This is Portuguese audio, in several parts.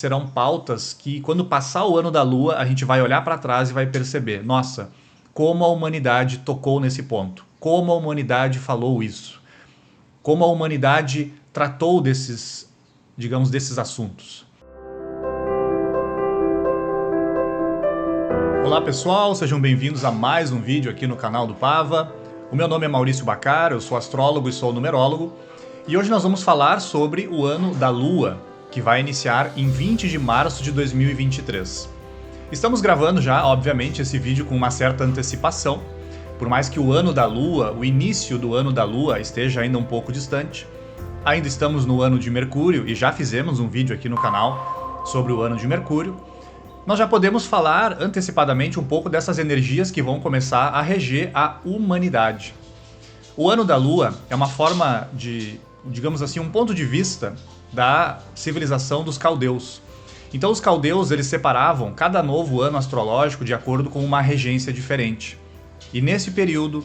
serão pautas que, quando passar o ano da Lua, a gente vai olhar para trás e vai perceber, nossa, como a humanidade tocou nesse ponto, como a humanidade falou isso, como a humanidade tratou desses, digamos, desses assuntos. Olá pessoal, sejam bem-vindos a mais um vídeo aqui no canal do Pava. O meu nome é Maurício Bacar, eu sou astrólogo e sou numerólogo, e hoje nós vamos falar sobre o ano da Lua, que vai iniciar em 20 de março de 2023. Estamos gravando já, obviamente, esse vídeo com uma certa antecipação, por mais que o ano da Lua, o início do ano da Lua esteja ainda um pouco distante. Ainda estamos no ano de Mercúrio e já fizemos um vídeo aqui no canal sobre o ano de Mercúrio. Nós já podemos falar antecipadamente um pouco dessas energias que vão começar a reger a humanidade. O ano da Lua é uma forma de, digamos assim, um ponto de vista da civilização dos caldeus. Então os caldeus, eles separavam cada novo ano astrológico de acordo com uma regência diferente. E nesse período,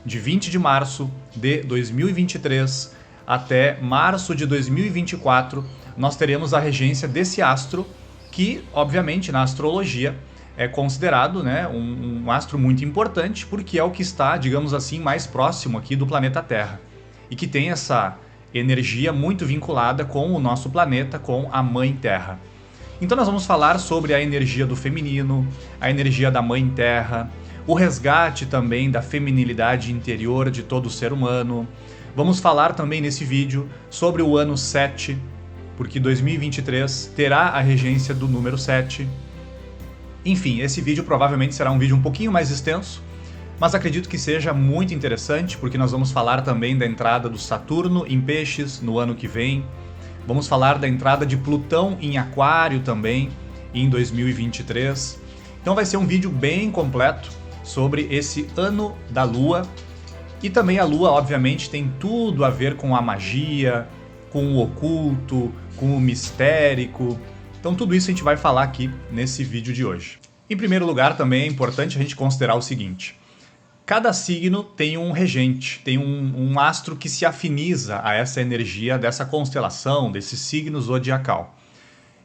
de 20 de março de 2023 até março de 2024, nós teremos a regência desse astro, que, obviamente, na astrologia é considerado, né, um astro muito importante, porque é o que está, digamos assim, mais próximo aqui do planeta Terra. E que tem essa energia muito vinculada com o nosso planeta, com a Mãe Terra. Então nós vamos falar sobre a energia do feminino, a energia da Mãe Terra, o resgate também da feminilidade interior de todo ser humano. Vamos falar também nesse vídeo sobre o ano 7, porque 2023 terá a regência do número 7. Enfim, esse vídeo provavelmente será um vídeo um pouquinho mais extenso, mas acredito que seja muito interessante, porque nós vamos falar também da entrada do Saturno em Peixes no ano que vem. Vamos falar da entrada de Plutão em Aquário também em 2023. Então vai ser um vídeo bem completo sobre esse ano da Lua. E também a Lua, obviamente, tem tudo a ver com a magia, com o oculto, com o mistérico. Então tudo isso a gente vai falar aqui nesse vídeo de hoje. Em primeiro lugar, também é importante a gente considerar o seguinte: cada signo tem um regente, tem um astro que se afiniza a essa energia dessa constelação, desse signo zodiacal.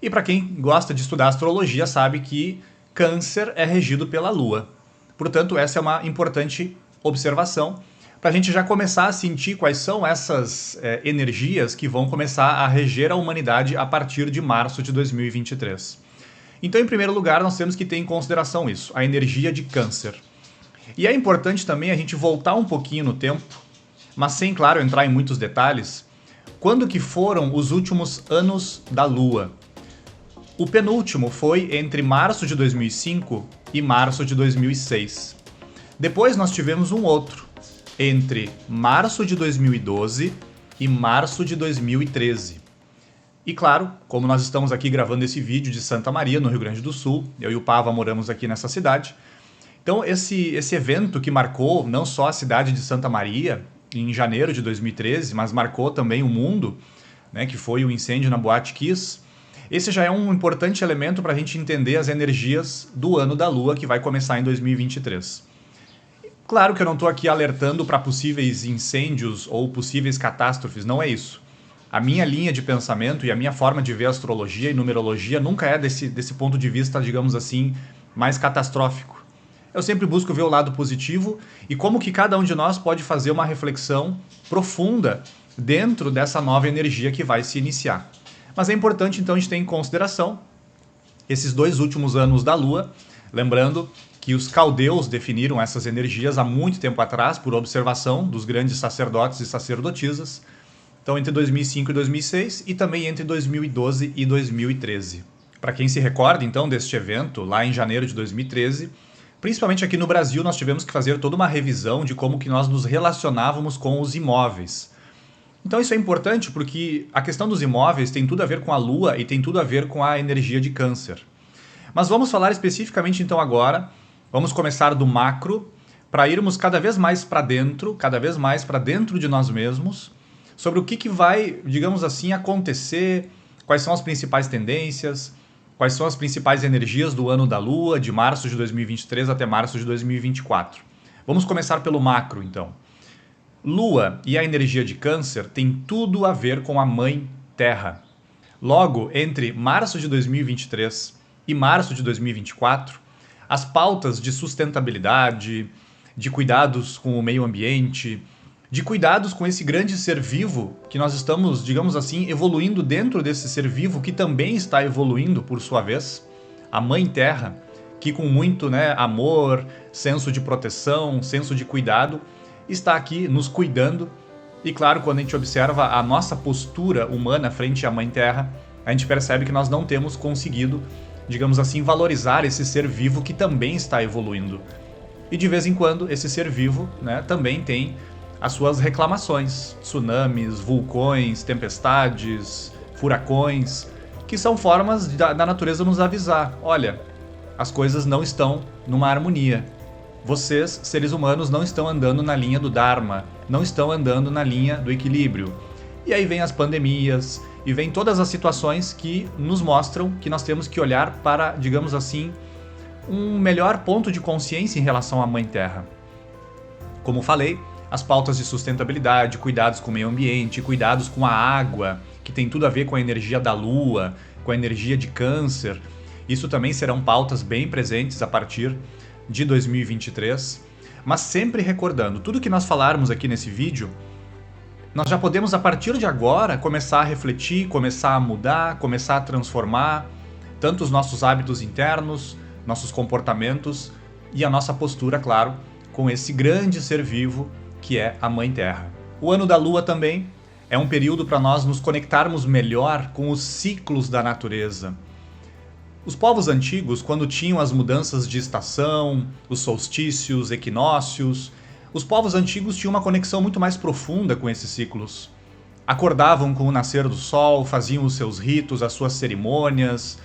E para quem gosta de estudar astrologia sabe que Câncer é regido pela Lua. Portanto, essa é uma importante observação para a gente já começar a sentir quais são essas energias que vão começar a reger a humanidade a partir de março de 2023. Então, em primeiro lugar, nós temos que ter em consideração isso, a energia de Câncer. E é importante também a gente voltar um pouquinho no tempo, mas sem, claro, entrar em muitos detalhes. Quando que foram os últimos anos da Lua? O penúltimo foi entre março de 2005 e março de 2006. Depois nós tivemos um outro, entre março de 2012 e março de 2013. E claro, como nós estamos aqui gravando esse vídeo de Santa Maria, no Rio Grande do Sul, eu e o Pava moramos aqui nessa cidade. Então esse evento que marcou não só a cidade de Santa Maria, em janeiro de 2013, mas marcou também o mundo, né, que foi o incêndio na Boate Kiss, esse já é um importante elemento para a gente entender as energias do ano da Lua, que vai começar em 2023. Claro que eu não estou aqui alertando para possíveis incêndios ou possíveis catástrofes, não é isso. A minha linha de pensamento e a minha forma de ver astrologia e numerologia nunca é desse ponto de vista, digamos assim, mais catastrófico. Eu sempre busco ver o lado positivo e como que cada um de nós pode fazer uma reflexão profunda dentro dessa nova energia que vai se iniciar. Mas é importante então a gente ter em consideração esses 2 últimos anos da Lua, lembrando que os caldeus definiram essas energias há muito tempo atrás por observação dos grandes sacerdotes e sacerdotisas, então entre 2005 e 2006 e também entre 2012 e 2013. Para quem se recorda então deste evento, lá em janeiro de 2013, principalmente aqui no Brasil, nós tivemos que fazer toda uma revisão de como que nós nos relacionávamos com os imóveis. Então isso é importante porque a questão dos imóveis tem tudo a ver com a Lua e tem tudo a ver com a energia de Câncer. Mas vamos falar especificamente então agora, vamos começar do macro, para irmos cada vez mais para dentro de nós mesmos, sobre o que vai, digamos assim, acontecer, quais são as principais tendências, quais são as principais energias do ano da Lua, de março de 2023 até março de 2024. Vamos começar pelo macro, então. Lua e a energia de Câncer tem tudo a ver com a Mãe Terra. Logo, entre março de 2023 e março de 2024, as pautas de sustentabilidade, de cuidados com o meio ambiente, de cuidados com esse grande ser vivo que nós estamos, digamos assim, evoluindo dentro desse ser vivo que também está evoluindo por sua vez, a Mãe Terra, que com muito amor, senso de proteção, senso de cuidado, está aqui nos cuidando. E claro, quando a gente observa a nossa postura humana frente à Mãe Terra, a gente percebe que nós não temos conseguido, digamos assim, valorizar esse ser vivo que também está evoluindo. E de vez em quando esse ser vivo também tem as suas reclamações, tsunamis, vulcões, tempestades, furacões, que são formas da natureza nos avisar: olha, as coisas não estão numa harmonia. Vocês, seres humanos, não estão andando na linha do Dharma, não estão andando na linha do equilíbrio. E aí vem as pandemias, e vem todas as situações que nos mostram que nós temos que olhar para, digamos assim, um melhor ponto de consciência em relação à Mãe Terra. Como falei, as pautas de sustentabilidade, cuidados com o meio ambiente, cuidados com a água, que tem tudo a ver com a energia da Lua, com a energia de Câncer. Isso também serão pautas bem presentes a partir de 2023. Mas sempre recordando, tudo que nós falarmos aqui nesse vídeo, nós já podemos a partir de agora começar a refletir, começar a mudar, começar a transformar tanto os nossos hábitos internos, nossos comportamentos e a nossa postura, claro, com esse grande ser vivo que é a Mãe Terra. O ano da Lua também é um período para nós nos conectarmos melhor com os ciclos da natureza. Os povos antigos, quando tinham as mudanças de estação, os solstícios, equinócios, os povos antigos tinham uma conexão muito mais profunda com esses ciclos. Acordavam com o nascer do sol, faziam os seus ritos, as suas cerimônias.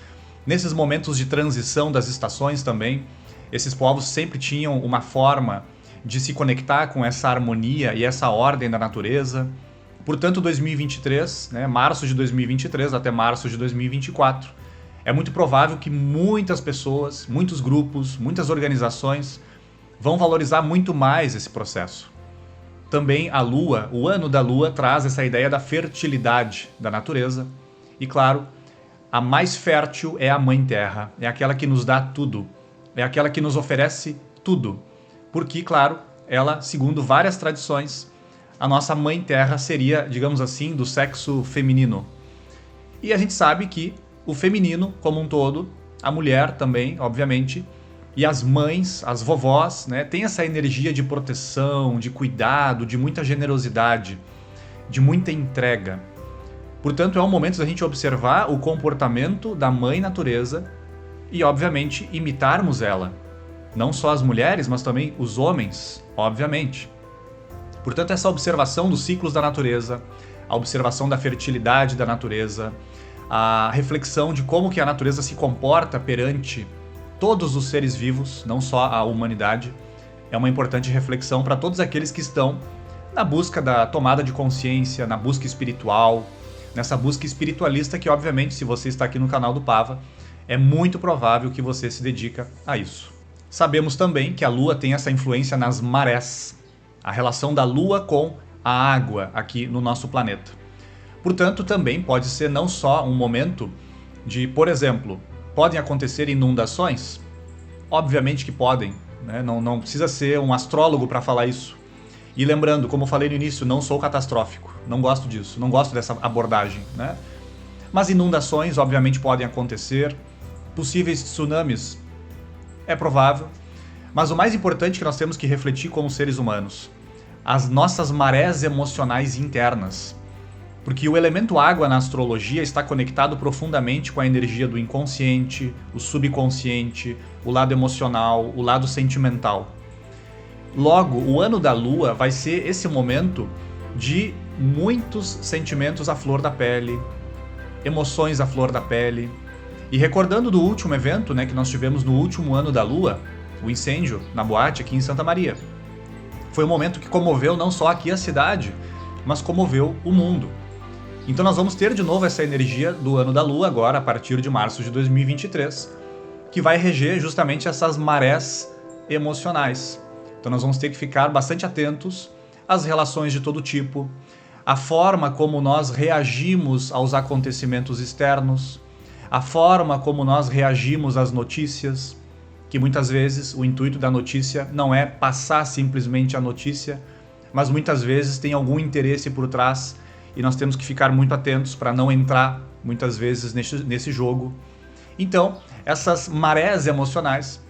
Nesses momentos de transição das estações também, esses povos sempre tinham uma forma de se conectar com essa harmonia e essa ordem da natureza. Portanto, 2023, março de 2023 até março de 2024, é muito provável que muitas pessoas, muitos grupos, muitas organizações vão valorizar muito mais esse processo. Também a Lua, o ano da Lua, traz essa ideia da fertilidade da natureza. E claro, a mais fértil é a Mãe Terra, é aquela que nos dá tudo, é aquela que nos oferece tudo. Porque, claro, ela, segundo várias tradições, a nossa Mãe Terra seria, digamos assim, do sexo feminino. E a gente sabe que o feminino, como um todo, a mulher também, obviamente, e as mães, as vovós, tem essa energia de proteção, de cuidado, de muita generosidade, de muita entrega. Portanto, é um momento da gente observar o comportamento da Mãe Natureza e, obviamente, imitarmos ela. Não só as mulheres, mas também os homens, obviamente. Portanto, essa observação dos ciclos da natureza, a observação da fertilidade da natureza, a reflexão de como que a natureza se comporta perante todos os seres vivos, não só a humanidade, é uma importante reflexão para todos aqueles que estão na busca da tomada de consciência, na busca espiritual, nessa busca espiritualista que, obviamente, se você está aqui no canal do Pava, é muito provável que você se dedica a isso. Sabemos também que a Lua tem essa influência nas marés, a relação da Lua com a água aqui no nosso planeta. Portanto, também pode ser não só um momento de, por exemplo, podem acontecer inundações? Obviamente que podem, não precisa ser um astrólogo para falar isso. E lembrando, como eu falei no início, não sou catastrófico, não gosto disso, não gosto dessa abordagem. Mas inundações, obviamente, podem acontecer, possíveis tsunamis, é provável. Mas o mais importante que nós temos que refletir como seres humanos, as nossas marés emocionais internas. Porque o elemento água na astrologia está conectado profundamente com a energia do inconsciente, o subconsciente, o lado emocional, o lado sentimental. Logo, o ano da Lua vai ser esse momento de muitos sentimentos à flor da pele, emoções à flor da pele. E recordando do último evento que nós tivemos no último ano da Lua, o incêndio na boate aqui em Santa Maria. Foi um momento que comoveu não só aqui a cidade, mas comoveu o mundo. Então nós vamos ter de novo essa energia do ano da Lua agora, a partir de março de 2023, que vai reger justamente essas marés emocionais. Então nós vamos ter que ficar bastante atentos às relações de todo tipo, a forma como nós reagimos aos acontecimentos externos, a forma como nós reagimos às notícias, que muitas vezes o intuito da notícia não é passar simplesmente a notícia, mas muitas vezes tem algum interesse por trás e nós temos que ficar muito atentos para não entrar muitas vezes nesse jogo. Então, essas marés emocionais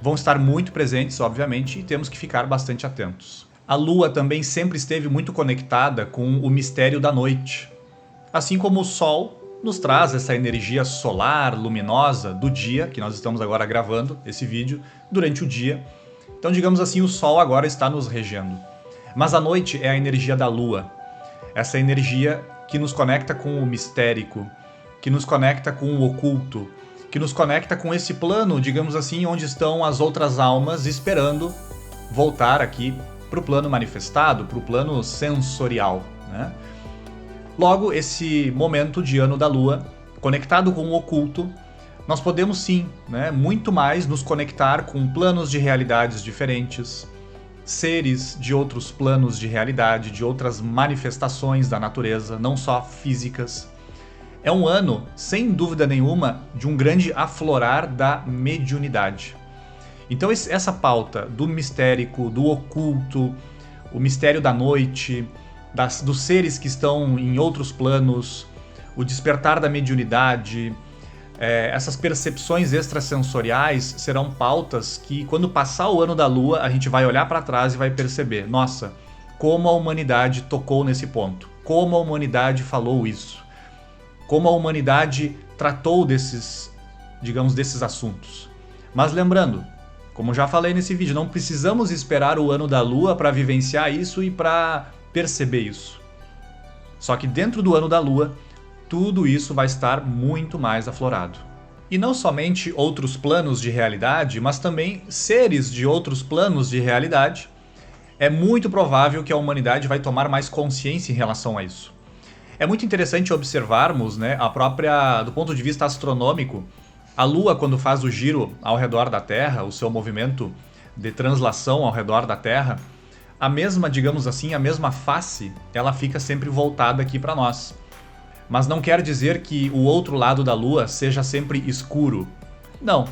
vão estar muito presentes, obviamente, e temos que ficar bastante atentos. A Lua também sempre esteve muito conectada com o mistério da noite. Assim como o Sol nos traz essa energia solar, luminosa do dia, que nós estamos agora gravando esse vídeo, durante o dia. Então, digamos assim, o Sol agora está nos regendo. Mas a noite é a energia da Lua. Essa energia que nos conecta com o mistérico, que nos conecta com o oculto, que nos conecta com esse plano, digamos assim, onde estão as outras almas esperando voltar aqui para o plano manifestado, para o plano sensorial, né? Logo, esse momento de ano da Lua, conectado com o oculto, nós podemos sim, né, muito mais nos conectar com planos de realidades diferentes, seres de outros planos de realidade, de outras manifestações da natureza, não só físicas. É um ano, sem dúvida nenhuma, de um grande aflorar da mediunidade. Então essa pauta do mistérico, do oculto, o mistério da noite, dos seres que estão em outros planos, o despertar da mediunidade, essas percepções extrasensoriais serão pautas que, quando passar o ano da Lua, a gente vai olhar para trás e vai perceber, nossa, como a humanidade tocou nesse ponto, como a humanidade falou isso, como a humanidade tratou desses assuntos. Mas lembrando, como já falei nesse vídeo, não precisamos esperar o ano da Lua para vivenciar isso e para perceber isso. Só que dentro do ano da Lua, tudo isso vai estar muito mais aflorado. E não somente outros planos de realidade, mas também seres de outros planos de realidade. É muito provável que a humanidade vai tomar mais consciência em relação a isso. É muito interessante observarmos, né, do ponto de vista astronômico, a Lua, quando faz o giro ao redor da Terra, o seu movimento de translação ao redor da Terra, a mesma, digamos assim, a mesma face, ela fica sempre voltada aqui para nós. Mas não quer dizer que o outro lado da Lua seja sempre escuro. Não.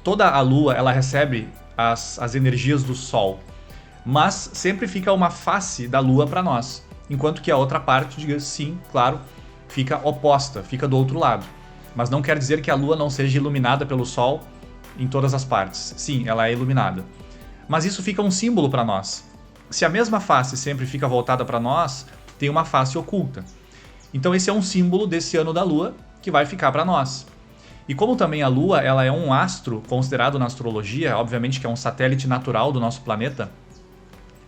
Toda a Lua, ela recebe as energias do Sol, mas sempre fica uma face da Lua para nós, enquanto que a outra parte, sim, claro, fica oposta, fica do outro lado. Mas não quer dizer que a Lua não seja iluminada pelo Sol em todas as partes. Sim, ela é iluminada. Mas isso fica um símbolo para nós. Se a mesma face sempre fica voltada para nós, tem uma face oculta. Então esse é um símbolo desse ano da Lua que vai ficar para nós. E como também a Lua, ela é um astro considerado na astrologia, obviamente que é um satélite natural do nosso planeta,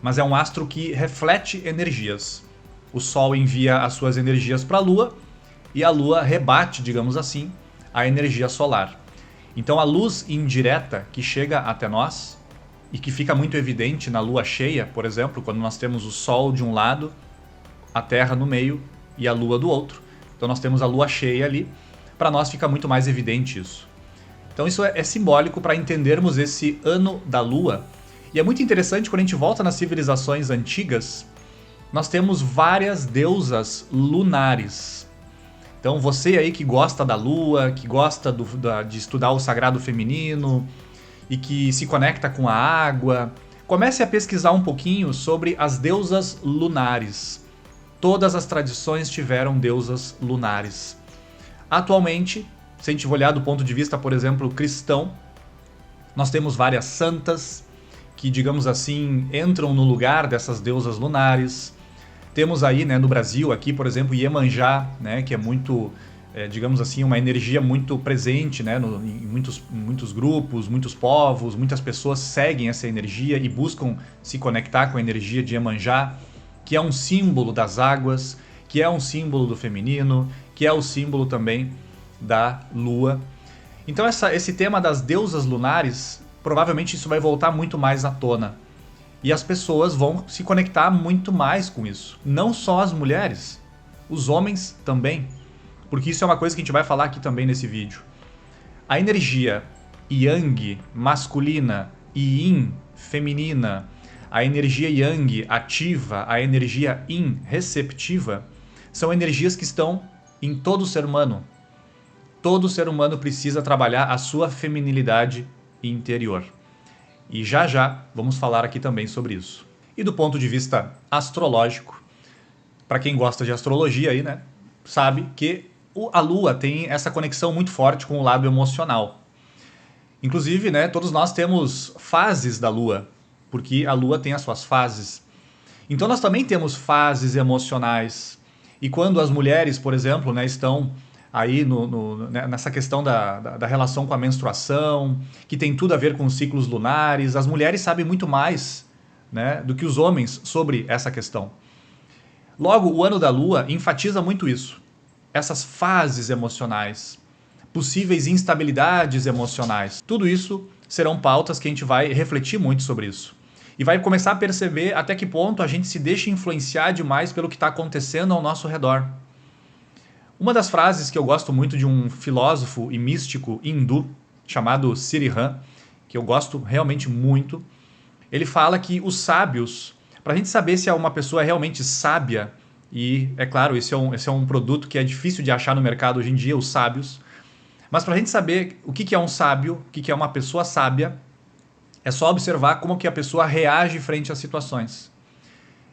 mas é um astro que reflete energias. O Sol envia as suas energias para a Lua e a Lua rebate, digamos assim, a energia solar. Então a luz indireta que chega até nós e que fica muito evidente na Lua cheia, por exemplo, quando nós temos o Sol de um lado, a Terra no meio e a Lua do outro. Então nós temos a Lua cheia ali, para nós fica muito mais evidente isso. Então isso é simbólico para entendermos esse ano da Lua. E é muito interessante quando a gente volta nas civilizações antigas, nós temos várias deusas lunares. Então você aí que gosta da Lua, que gosta de estudar o sagrado feminino e que se conecta com a água, comece a pesquisar um pouquinho sobre as deusas lunares. Todas as tradições tiveram deusas lunares. Atualmente, se a gente olhar do ponto de vista, por exemplo, cristão, nós temos várias santas que, digamos assim, entram no lugar dessas deusas lunares. Temos aí, né, no Brasil, aqui, por exemplo, Iemanjá, né, que é muito, digamos assim, uma energia muito presente, né, em muitos grupos, muitos povos, muitas pessoas seguem essa energia e buscam se conectar com a energia de Iemanjá, que é um símbolo das águas, que é um símbolo do feminino, que é o símbolo também da Lua. Então esse tema das deusas lunares, provavelmente isso vai voltar muito mais à tona. E as pessoas vão se conectar muito mais com isso. Não só as mulheres, os homens também. Porque isso é uma coisa que a gente vai falar aqui também nesse vídeo. A energia yang, masculina, e yin, feminina, a energia Yang ativa, a energia Yin receptiva, são energias que estão em todo ser humano. Todo ser humano precisa trabalhar a sua feminilidade interior. E já já vamos falar aqui também sobre isso. E do ponto de vista astrológico, para quem gosta de astrologia aí, né, sabe que a Lua tem essa conexão muito forte com o lado emocional. Inclusive, né, todos nós temos fases da Lua, porque a Lua tem as suas fases. Então nós também temos fases emocionais. E quando as mulheres, por exemplo, né, estão aí nessa questão da relação com a menstruação, que tem tudo a ver com os ciclos lunares, as mulheres sabem muito mais, né, do que os homens sobre essa questão. Logo, o ano da Lua enfatiza muito isso. Essas fases emocionais, possíveis instabilidades emocionais. Tudo isso serão pautas que a gente vai refletir muito sobre isso. E vai começar a perceber até que ponto a gente se deixa influenciar demais pelo que está acontecendo ao nosso redor. Uma das frases que eu gosto muito de um filósofo e místico hindu chamado Sirihan, que eu gosto realmente muito, ele fala que os sábios, para a gente saber se uma pessoa é realmente sábia, e é claro, esse é um produto que é difícil de achar no mercado hoje em dia, os sábios, mas para a gente saber o que é um sábio, o que é uma pessoa sábia, é só observar como que a pessoa reage frente às situações.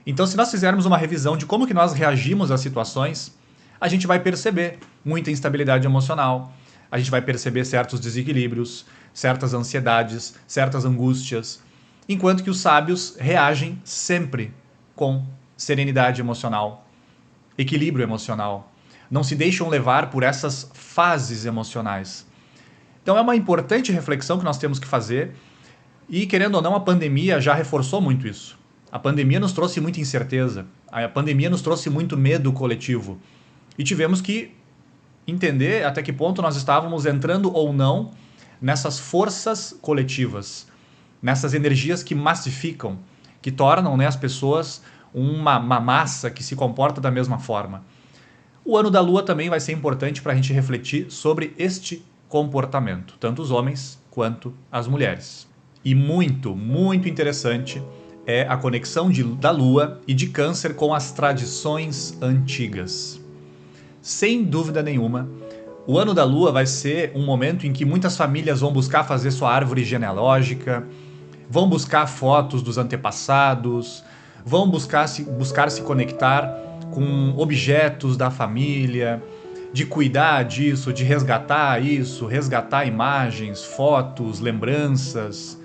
Então, se nós fizermos uma revisão de como que nós reagimos às situações, a gente vai perceber muita instabilidade emocional, a gente vai perceber certos desequilíbrios, certas ansiedades, certas angústias, enquanto que os sábios reagem sempre com serenidade emocional, equilíbrio emocional, não se deixam levar por essas fases emocionais. Então é uma importante reflexão que nós temos que fazer e, querendo ou não, a pandemia já reforçou muito isso. A pandemia nos trouxe muita incerteza, a pandemia nos trouxe muito medo coletivo e tivemos que entender até que ponto nós estávamos entrando ou não nessas forças coletivas, nessas energias que massificam, que tornam, né, as pessoas uma massa que se comporta da mesma forma. O ano da Lua também vai ser importante para a gente refletir sobre este comportamento, tanto os homens quanto as mulheres. E muito, muito interessante é a conexão da Lua e de Câncer com as tradições antigas. Sem dúvida nenhuma, o ano da Lua vai ser um momento em que muitas famílias vão buscar fazer sua árvore genealógica, vão buscar fotos dos antepassados, vão buscar se conectar com objetos da família, de cuidar disso, de resgatar isso, resgatar imagens, fotos, lembranças.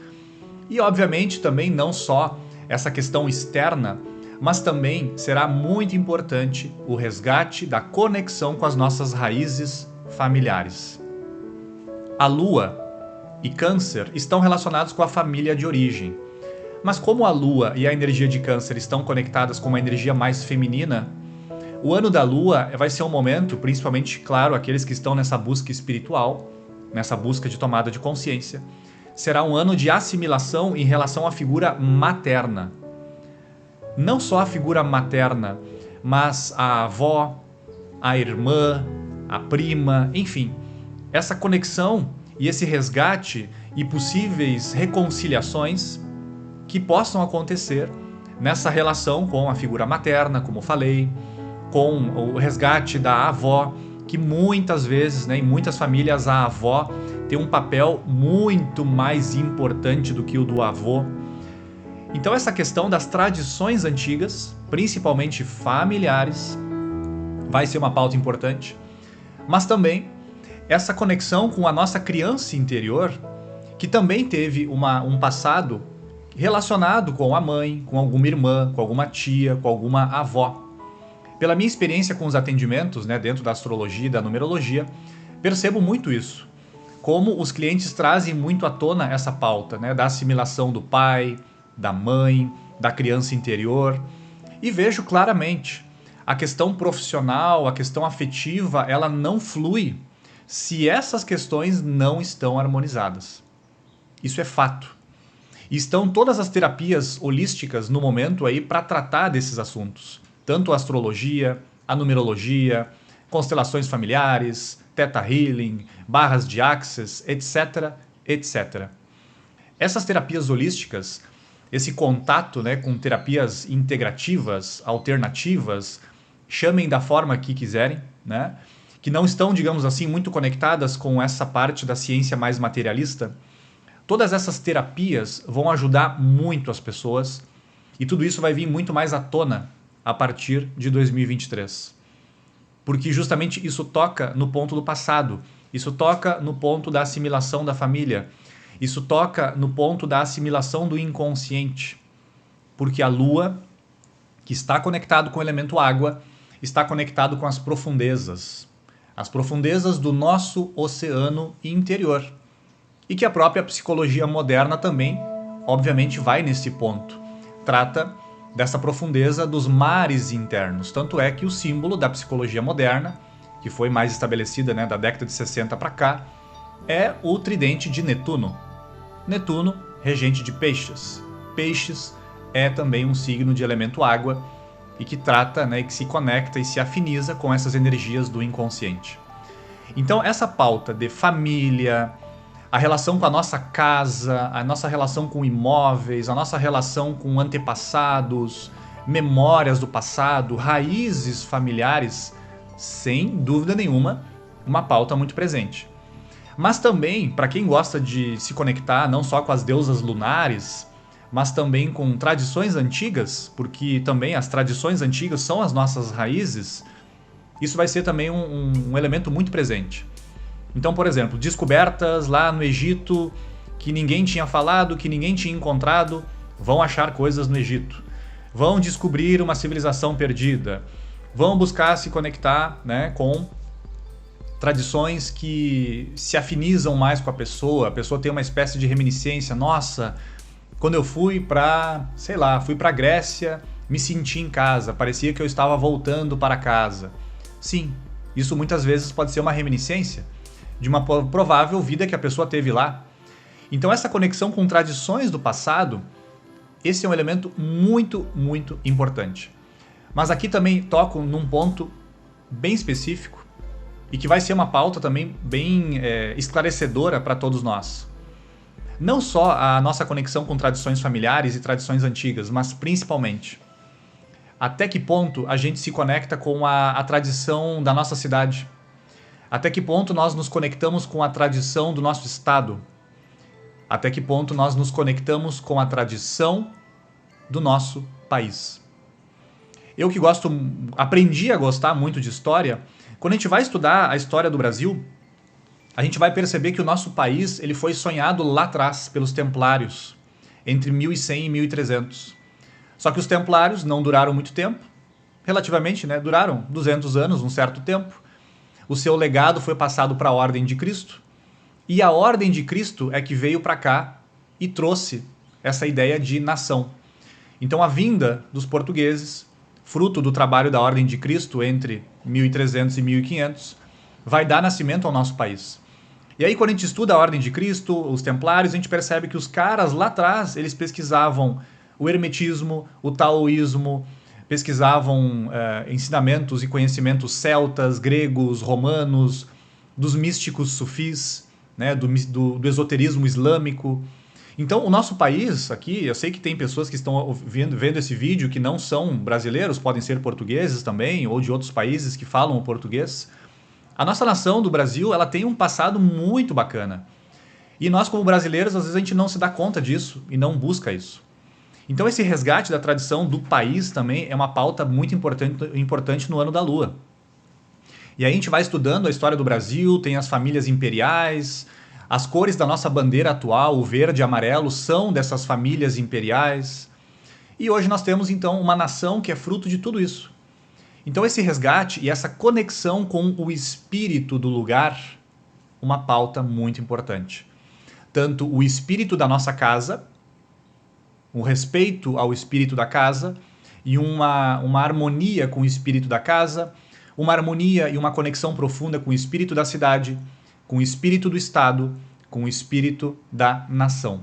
E obviamente também não só essa questão externa, mas também será muito importante o resgate da conexão com as nossas raízes familiares. A Lua e Câncer estão relacionados com a família de origem. Mas como a Lua e a energia de Câncer estão conectadas com uma energia mais feminina, o ano da Lua vai ser um momento, principalmente, claro, aqueles que estão nessa busca espiritual, nessa busca de tomada de consciência, será um ano de assimilação em relação à figura materna. Não só a figura materna, mas a avó, a irmã, a prima, enfim, essa conexão e esse resgate e possíveis reconciliações que possam acontecer nessa relação com a figura materna, como eu falei, com o resgate da avó, que muitas vezes, né, em muitas famílias, a avó tem um papel muito mais importante do que o do avô. Então essa questão das tradições antigas, principalmente familiares, vai ser uma pauta importante, mas também essa conexão com a nossa criança interior, que também teve um passado relacionado com a mãe, com alguma irmã, com alguma tia, com alguma avó. Pela minha experiência com os atendimentos, né, dentro da astrologia e da numerologia, percebo muito isso. Como os clientes trazem muito à tona essa pauta, né, da assimilação do pai, da mãe, da criança interior. E vejo claramente, a questão profissional, a questão afetiva, ela não flui se essas questões não estão harmonizadas. Isso é fato. E estão todas as terapias holísticas no momento aí para tratar desses assuntos. Tanto a astrologia, a numerologia, constelações familiares, Theta Healing, barras de Access, etc, etc. Essas terapias holísticas, esse contato, né, com terapias integrativas, alternativas, chamem da forma que quiserem, né, que não estão, digamos assim, muito conectadas com essa parte da ciência mais materialista, todas essas terapias vão ajudar muito as pessoas e tudo isso vai vir muito mais à tona a partir de 2023. Porque justamente isso toca no ponto do passado, isso toca no ponto da assimilação da família, isso toca no ponto da assimilação do inconsciente. Porque a Lua, que está conectado com o elemento água, está conectado com as profundezas do nosso oceano interior. E que a própria psicologia moderna também, obviamente, vai nesse ponto. Trata dessa profundeza dos mares internos. Tanto é que o símbolo da psicologia moderna, que foi mais estabelecida, né, da década de 60 para cá, é o tridente de Netuno. Netuno, regente de Peixes. Peixes é também um signo de elemento água e que trata, né, e que se conecta e se afiniza com essas energias do inconsciente. Então, essa pauta de família, a relação com a nossa casa, a nossa relação com imóveis, a nossa relação com antepassados, memórias do passado, raízes familiares, sem dúvida nenhuma, uma pauta muito presente. Mas também, para quem gosta de se conectar não só com as deusas lunares, mas também com tradições antigas, porque também as tradições antigas são as nossas raízes, isso vai ser também um elemento muito presente. Então, por exemplo, descobertas lá no Egito que ninguém tinha falado, que ninguém tinha encontrado, vão achar coisas no Egito. Vão descobrir uma civilização perdida. Vão buscar se conectar, né, com tradições que se afinizam mais com a pessoa tem uma espécie de reminiscência. Nossa, quando eu fui para, sei lá, fui para a Grécia, me senti em casa, parecia que eu estava voltando para casa. Sim, isso muitas vezes pode ser uma reminiscência de uma provável vida que a pessoa teve lá. Então essa conexão com tradições do passado, esse é um elemento muito, muito importante. Mas aqui também toco num ponto bem específico e que vai ser uma pauta também bem esclarecedora para todos nós. Não só a nossa conexão com tradições familiares e tradições antigas, mas principalmente até que ponto a gente se conecta com a tradição da nossa cidade. Até que ponto nós nos conectamos com a tradição do nosso estado? Até que ponto nós nos conectamos com a tradição do nosso país? Eu que aprendi a gostar muito de história, quando a gente vai estudar a história do Brasil, a gente vai perceber que o nosso país ele foi sonhado lá atrás pelos Templários, entre 1100 e 1300. Só que os Templários não duraram muito tempo, relativamente, né? Duraram 200 anos, um certo tempo. O seu legado foi passado para a Ordem de Cristo, e a Ordem de Cristo é que veio para cá e trouxe essa ideia de nação. Então a vinda dos portugueses, fruto do trabalho da Ordem de Cristo entre 1300 e 1500, vai dar nascimento ao nosso país. E aí quando a gente estuda a Ordem de Cristo, os Templários, a gente percebe que os caras lá atrás, eles pesquisavam o hermetismo, o taoísmo, pesquisavam ensinamentos e conhecimentos celtas, gregos, romanos, dos místicos sufis, né, do esoterismo islâmico. Então, o nosso país aqui, eu sei que tem pessoas que estão vendo esse vídeo que não são brasileiros, podem ser portugueses também, ou de outros países que falam o português. A nossa nação do Brasil, ela tem um passado muito bacana. E nós, como brasileiros, às vezes a gente não se dá conta disso e não busca isso. Então esse resgate da tradição do país também é uma pauta muito importante no Ano da Lua. E aí a gente vai estudando a história do Brasil, tem as famílias imperiais, as cores da nossa bandeira atual, o verde e amarelo, são dessas famílias imperiais. E hoje nós temos então uma nação que é fruto de tudo isso. Então esse resgate e essa conexão com o espírito do lugar, uma pauta muito importante. Tanto o espírito da nossa casa, o respeito ao espírito da casa e uma harmonia com o espírito da casa, uma harmonia e uma conexão profunda com o espírito da cidade, com o espírito do estado, com o espírito da nação.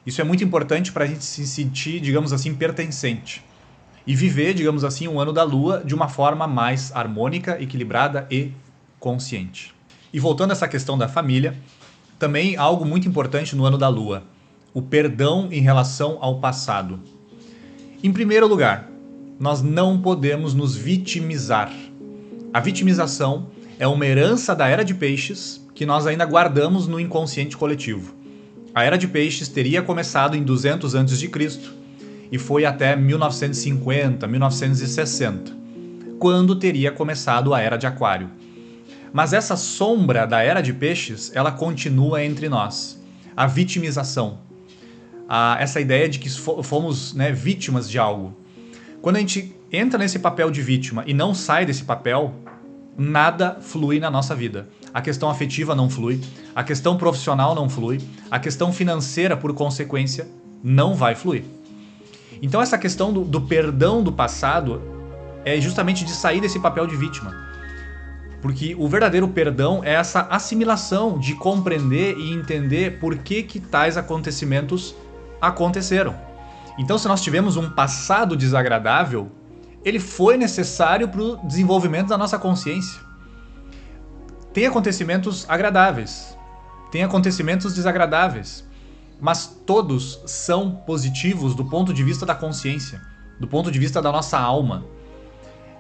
Isso é muito importante para a gente se sentir, digamos assim, pertencente e viver, digamos assim, o Ano da Lua de uma forma mais harmônica, equilibrada e consciente. E voltando a essa questão da família, também algo muito importante no Ano da Lua, o perdão em relação ao passado. Em primeiro lugar, nós não podemos nos vitimizar. A vitimização é uma herança da Era de Peixes que nós ainda guardamos no inconsciente coletivo. A Era de Peixes teria começado em 200 a.C. e foi até 1950, 1960, quando teria começado a Era de Aquário. Mas essa sombra da Era de Peixes, ela continua entre nós. A vitimização. Essa ideia de que fomos, vítimas de algo. Quando a gente entra nesse papel de vítima e não sai desse papel, nada flui na nossa vida. A questão afetiva não flui, a questão profissional não flui, a questão financeira, por consequência, não vai fluir. Então essa questão do perdão do passado é justamente de sair desse papel de vítima. Porque o verdadeiro perdão é essa assimilação de compreender e entender por que tais acontecimentos aconteceram. Então, se nós tivemos um passado desagradável, ele foi necessário para o desenvolvimento da nossa consciência. Tem acontecimentos agradáveis, tem acontecimentos desagradáveis, mas todos são positivos do ponto de vista da consciência, do ponto de vista da nossa alma.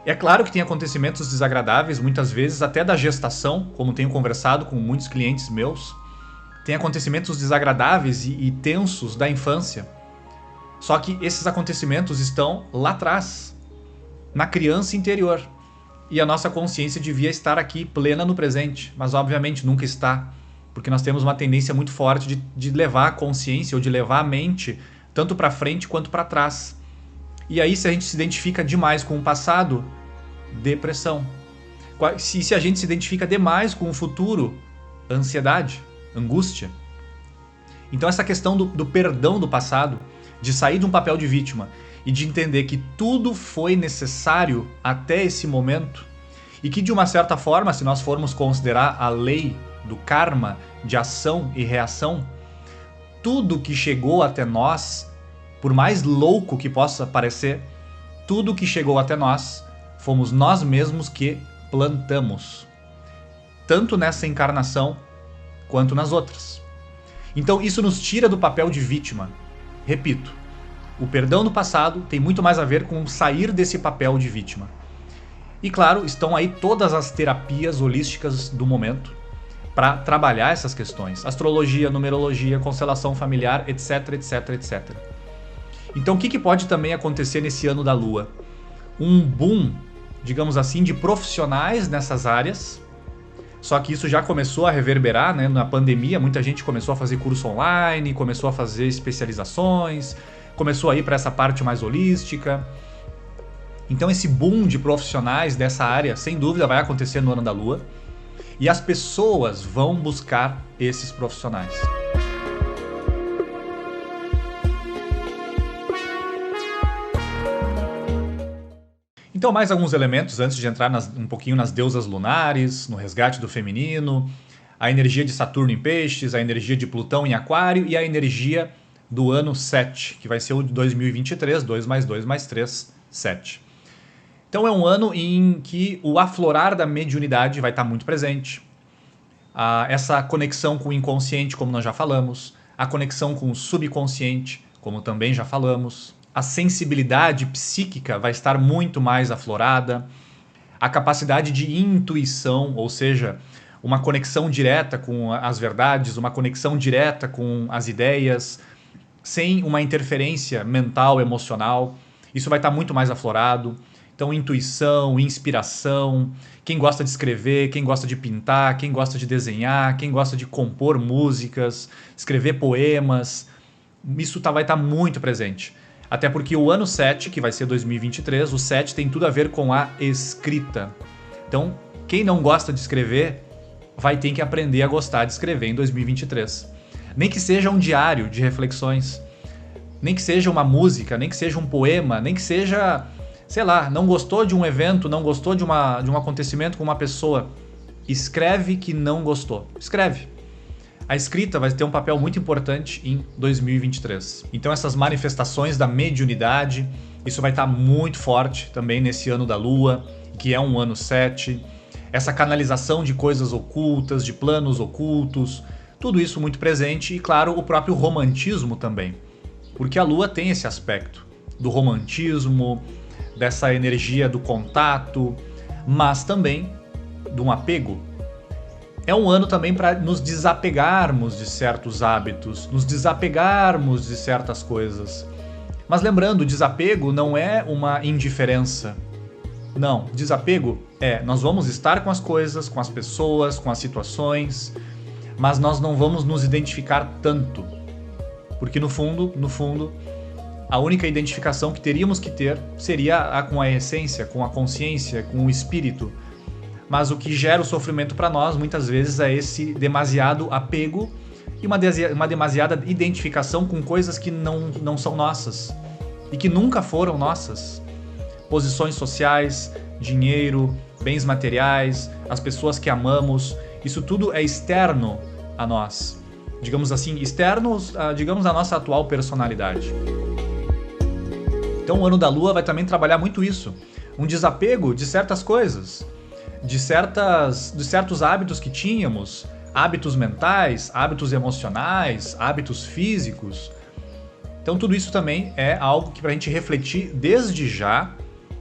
É claro que tem acontecimentos desagradáveis, muitas vezes até da gestação, como tenho conversado com muitos clientes meus. Tem acontecimentos desagradáveis e tensos da infância. Só que esses acontecimentos estão lá atrás, na criança interior. E a nossa consciência devia estar aqui, plena no presente, mas obviamente nunca está, porque nós temos uma tendência muito forte de levar a consciência ou de levar a mente tanto para frente quanto para trás. E aí, se a gente se identifica demais com o passado, depressão. Se a gente se identifica demais com o futuro, ansiedade, angústia. Então essa questão do perdão do passado, de sair de um papel de vítima e de entender que tudo foi necessário até esse momento e que de uma certa forma, se nós formos considerar a lei do karma, de ação e reação, tudo que chegou até nós, por mais louco que possa parecer, tudo que chegou até nós, fomos nós mesmos que plantamos. Tanto nessa encarnação, quanto nas outras. Então isso nos tira do papel de vítima. Repito, o perdão do passado tem muito mais a ver com sair desse papel de vítima. E claro, estão aí todas as terapias holísticas do momento para trabalhar essas questões. Astrologia, numerologia, constelação familiar, etc, etc, etc. Então o que pode também acontecer nesse ano da Lua? Um boom, digamos assim, de profissionais nessas áreas. Só que isso já começou a reverberar, na pandemia. Muita gente começou a fazer curso online, começou a fazer especializações, começou a ir para essa parte mais holística. Então esse boom de profissionais dessa área, sem dúvida, vai acontecer no ano da Lua. E as pessoas vão buscar esses profissionais. Então, mais alguns elementos antes de entrar um pouquinho nas deusas lunares, no resgate do feminino, a energia de Saturno em Peixes, a energia de Plutão em Aquário e a energia do ano 7, que vai ser o de 2023, 2 mais 2 mais 3, 7. Então é um ano em que o aflorar da mediunidade vai estar muito presente. Essa conexão com o inconsciente, como nós já falamos, a conexão com o subconsciente, como também já falamos. A sensibilidade psíquica vai estar muito mais aflorada, a capacidade de intuição, ou seja, uma conexão direta com as verdades, uma conexão direta com as ideias, sem uma interferência mental, emocional. Isso vai estar muito mais aflorado. Então, intuição, inspiração, quem gosta de escrever, quem gosta de pintar, quem gosta de desenhar, quem gosta de compor músicas, escrever poemas, isso vai estar muito presente. Até porque o ano 7, que vai ser 2023, o 7 tem tudo a ver com a escrita. Então, quem não gosta de escrever vai ter que aprender a gostar de escrever em 2023. Nem que seja um diário de reflexões, nem que seja uma música, nem que seja um poema, nem que seja, sei lá, não gostou de um evento, não gostou de um acontecimento com uma pessoa, escreve que não gostou. Escreve. A escrita vai ter um papel muito importante em 2023. Então essas manifestações da mediunidade, isso vai estar muito forte também nesse ano da Lua, que é um ano 7. Essa canalização de coisas ocultas, de planos ocultos, Tudo isso muito presente e, claro, o próprio romantismo também. Porque a Lua tem esse aspecto do romantismo, dessa energia do contato, mas também de um apego. É um ano também para nos desapegarmos de certos hábitos, nos desapegarmos de certas coisas. Mas lembrando, o desapego não é uma indiferença. Não, desapego é nós vamos estar com as coisas, com as pessoas, com as situações, mas nós não vamos nos identificar tanto. Porque no fundo, a única identificação que teríamos que ter seria com a essência, com a consciência, com o espírito. Mas o que gera o sofrimento para nós, muitas vezes, é esse demasiado apego e uma demasiada identificação com coisas que não são nossas e que nunca foram nossas. Posições sociais, dinheiro, bens materiais, as pessoas que amamos, isso tudo é externo a nós. Digamos assim, externos, digamos, à nossa atual personalidade. Então o ano da Lua vai também trabalhar muito isso. Um desapego de certas coisas, de certos hábitos que tínhamos, hábitos mentais, hábitos emocionais, hábitos físicos. Então tudo isso também é algo que pra gente refletir desde já,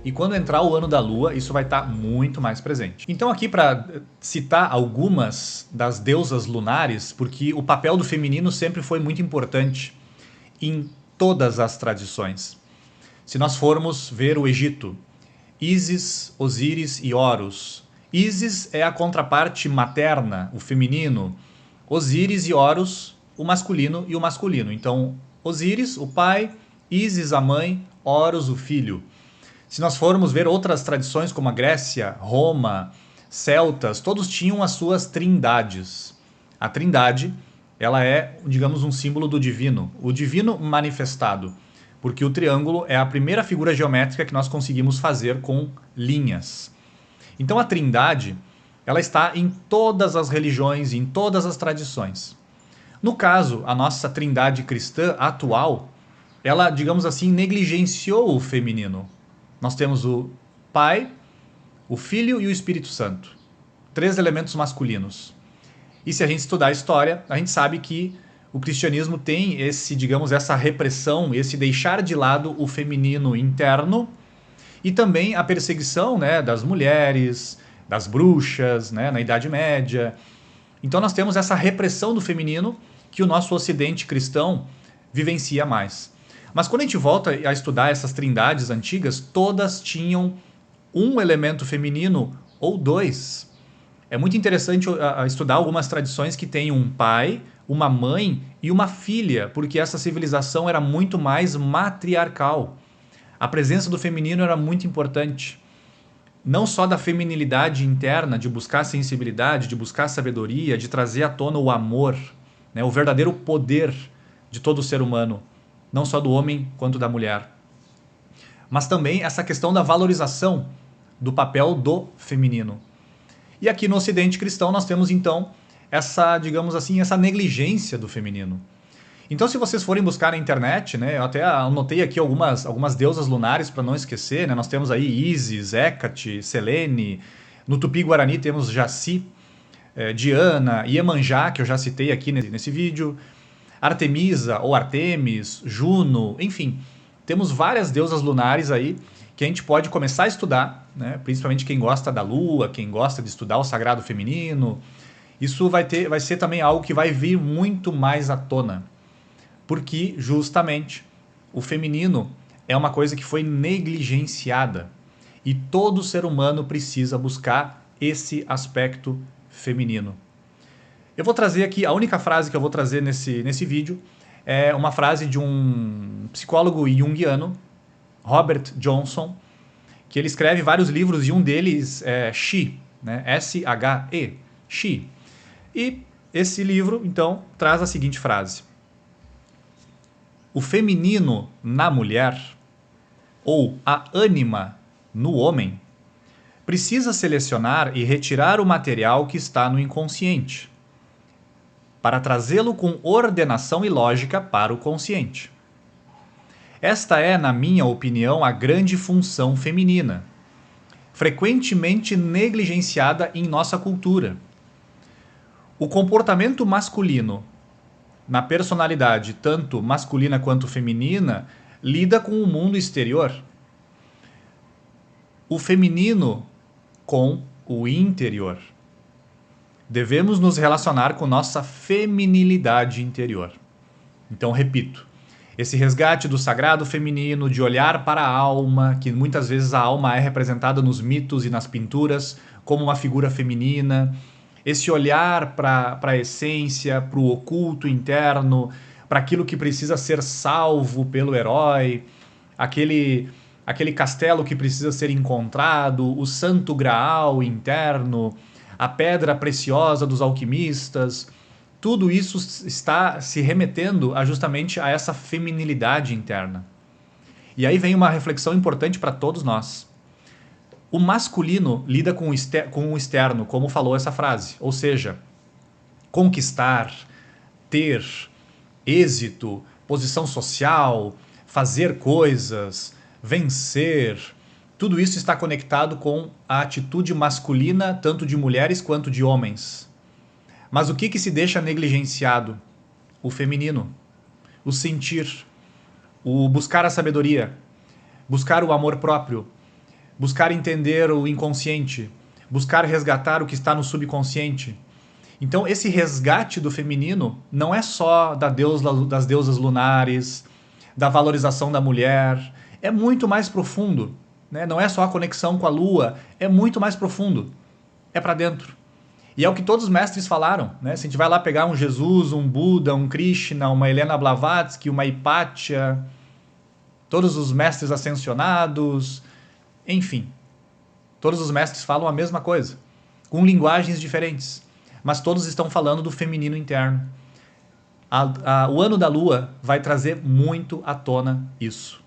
e quando entrar o ano da Lua, isso vai estar muito mais presente. Então aqui para citar algumas das deusas lunares, porque o papel do feminino sempre foi muito importante em todas as tradições. Se nós formos ver o Egito, Ísis, Osíris e Horus. Ísis é a contraparte materna, o feminino. Osíris e Horus, o masculino e o masculino. Então, Osíris, o pai, Ísis, a mãe, Horus, o filho. Se nós formos ver outras tradições como a Grécia, Roma, celtas, todos tinham as suas trindades. A trindade, ela é, digamos, um símbolo do divino, o divino manifestado, porque o triângulo é a primeira figura geométrica que nós conseguimos fazer com linhas. Então a trindade, ela está em todas as religiões, em todas as tradições. No caso, a nossa trindade cristã atual, ela, digamos assim, negligenciou o feminino. Nós temos o Pai, o Filho e o Espírito Santo. 3 elementos masculinos. E se a gente estudar a história, a gente sabe que o cristianismo tem essa repressão, esse deixar de lado o feminino interno e também a perseguição, né, das mulheres, das bruxas, né, na Idade Média. Então nós temos essa repressão do feminino que o nosso ocidente cristão vivencia mais. Mas quando a gente volta a estudar essas trindades antigas, todas tinham um elemento feminino ou 2. É muito interessante estudar algumas tradições que têm um pai, uma mãe e uma filha, porque essa civilização era muito mais matriarcal. A presença do feminino era muito importante. Não só da feminilidade interna, de buscar sensibilidade, de buscar sabedoria, de trazer à tona o amor, né, o verdadeiro poder de todo ser humano. Não só do homem quanto da mulher. Mas também essa questão da valorização do papel do feminino. E aqui no Ocidente cristão nós temos então essa, digamos assim, essa negligência do feminino. Então se vocês forem buscar na internet, né, eu até anotei aqui algumas deusas lunares para não esquecer, né, nós temos aí Ísis, Hécate, Selene, no Tupi-Guarani temos Jaci, Diana, Iemanjá, que eu já citei aqui nesse vídeo, Artemisa ou Artemis, Juno, enfim, temos várias deusas lunares aí que a gente pode começar a estudar, né? Principalmente quem gosta da Lua, quem gosta de estudar o sagrado feminino. Isso vai ser também algo que vai vir muito mais à tona, porque justamente o feminino é uma coisa que foi negligenciada e todo ser humano precisa buscar esse aspecto feminino. Eu vou trazer aqui, a única frase que eu vou trazer nesse vídeo é uma frase de um psicólogo junguiano, Robert Johnson, que ele escreve vários livros e um deles é She, né? S-H-E, She. E esse livro, então, traz a seguinte frase: o feminino na mulher, ou a ânima no homem, precisa selecionar e retirar o material que está no inconsciente, para trazê-lo com ordenação e lógica para o consciente. Esta é, na minha opinião, a grande função feminina, frequentemente negligenciada em nossa cultura. O comportamento masculino na personalidade, tanto masculina quanto feminina, lida com o mundo exterior. O feminino com o interior. Devemos nos relacionar com nossa feminilidade interior. Então, repito, esse resgate do sagrado feminino, de olhar para a alma, que muitas vezes a alma é representada nos mitos e nas pinturas como uma figura feminina, esse olhar para a essência, para o oculto interno, para aquilo que precisa ser salvo pelo herói, aquele castelo que precisa ser encontrado, o santo graal interno, a pedra preciosa dos alquimistas. Tudo isso está se remetendo justamente a essa feminilidade interna. E aí vem uma reflexão importante para todos nós. O masculino lida com o externo, como falou essa frase. Ou seja, conquistar, ter, êxito, posição social, fazer coisas, vencer. Tudo isso está conectado com a atitude masculina, tanto de mulheres quanto de homens. Mas o que se deixa negligenciado? O feminino, o sentir, o buscar a sabedoria, buscar o amor próprio, buscar entender o inconsciente, buscar resgatar o que está no subconsciente. Então esse resgate do feminino não é só das deusas lunares, da valorização da mulher, é muito mais profundo, né? Não é só a conexão com a lua, é muito mais profundo, é para dentro. E é o que todos os mestres falaram, né? Se a gente vai lá pegar um Jesus, um Buda, um Krishna, uma Helena Blavatsky, uma Hipátia, todos os mestres ascensionados, enfim, todos os mestres falam a mesma coisa, com linguagens diferentes, mas todos estão falando do feminino interno. O ano da lua vai trazer muito à tona isso.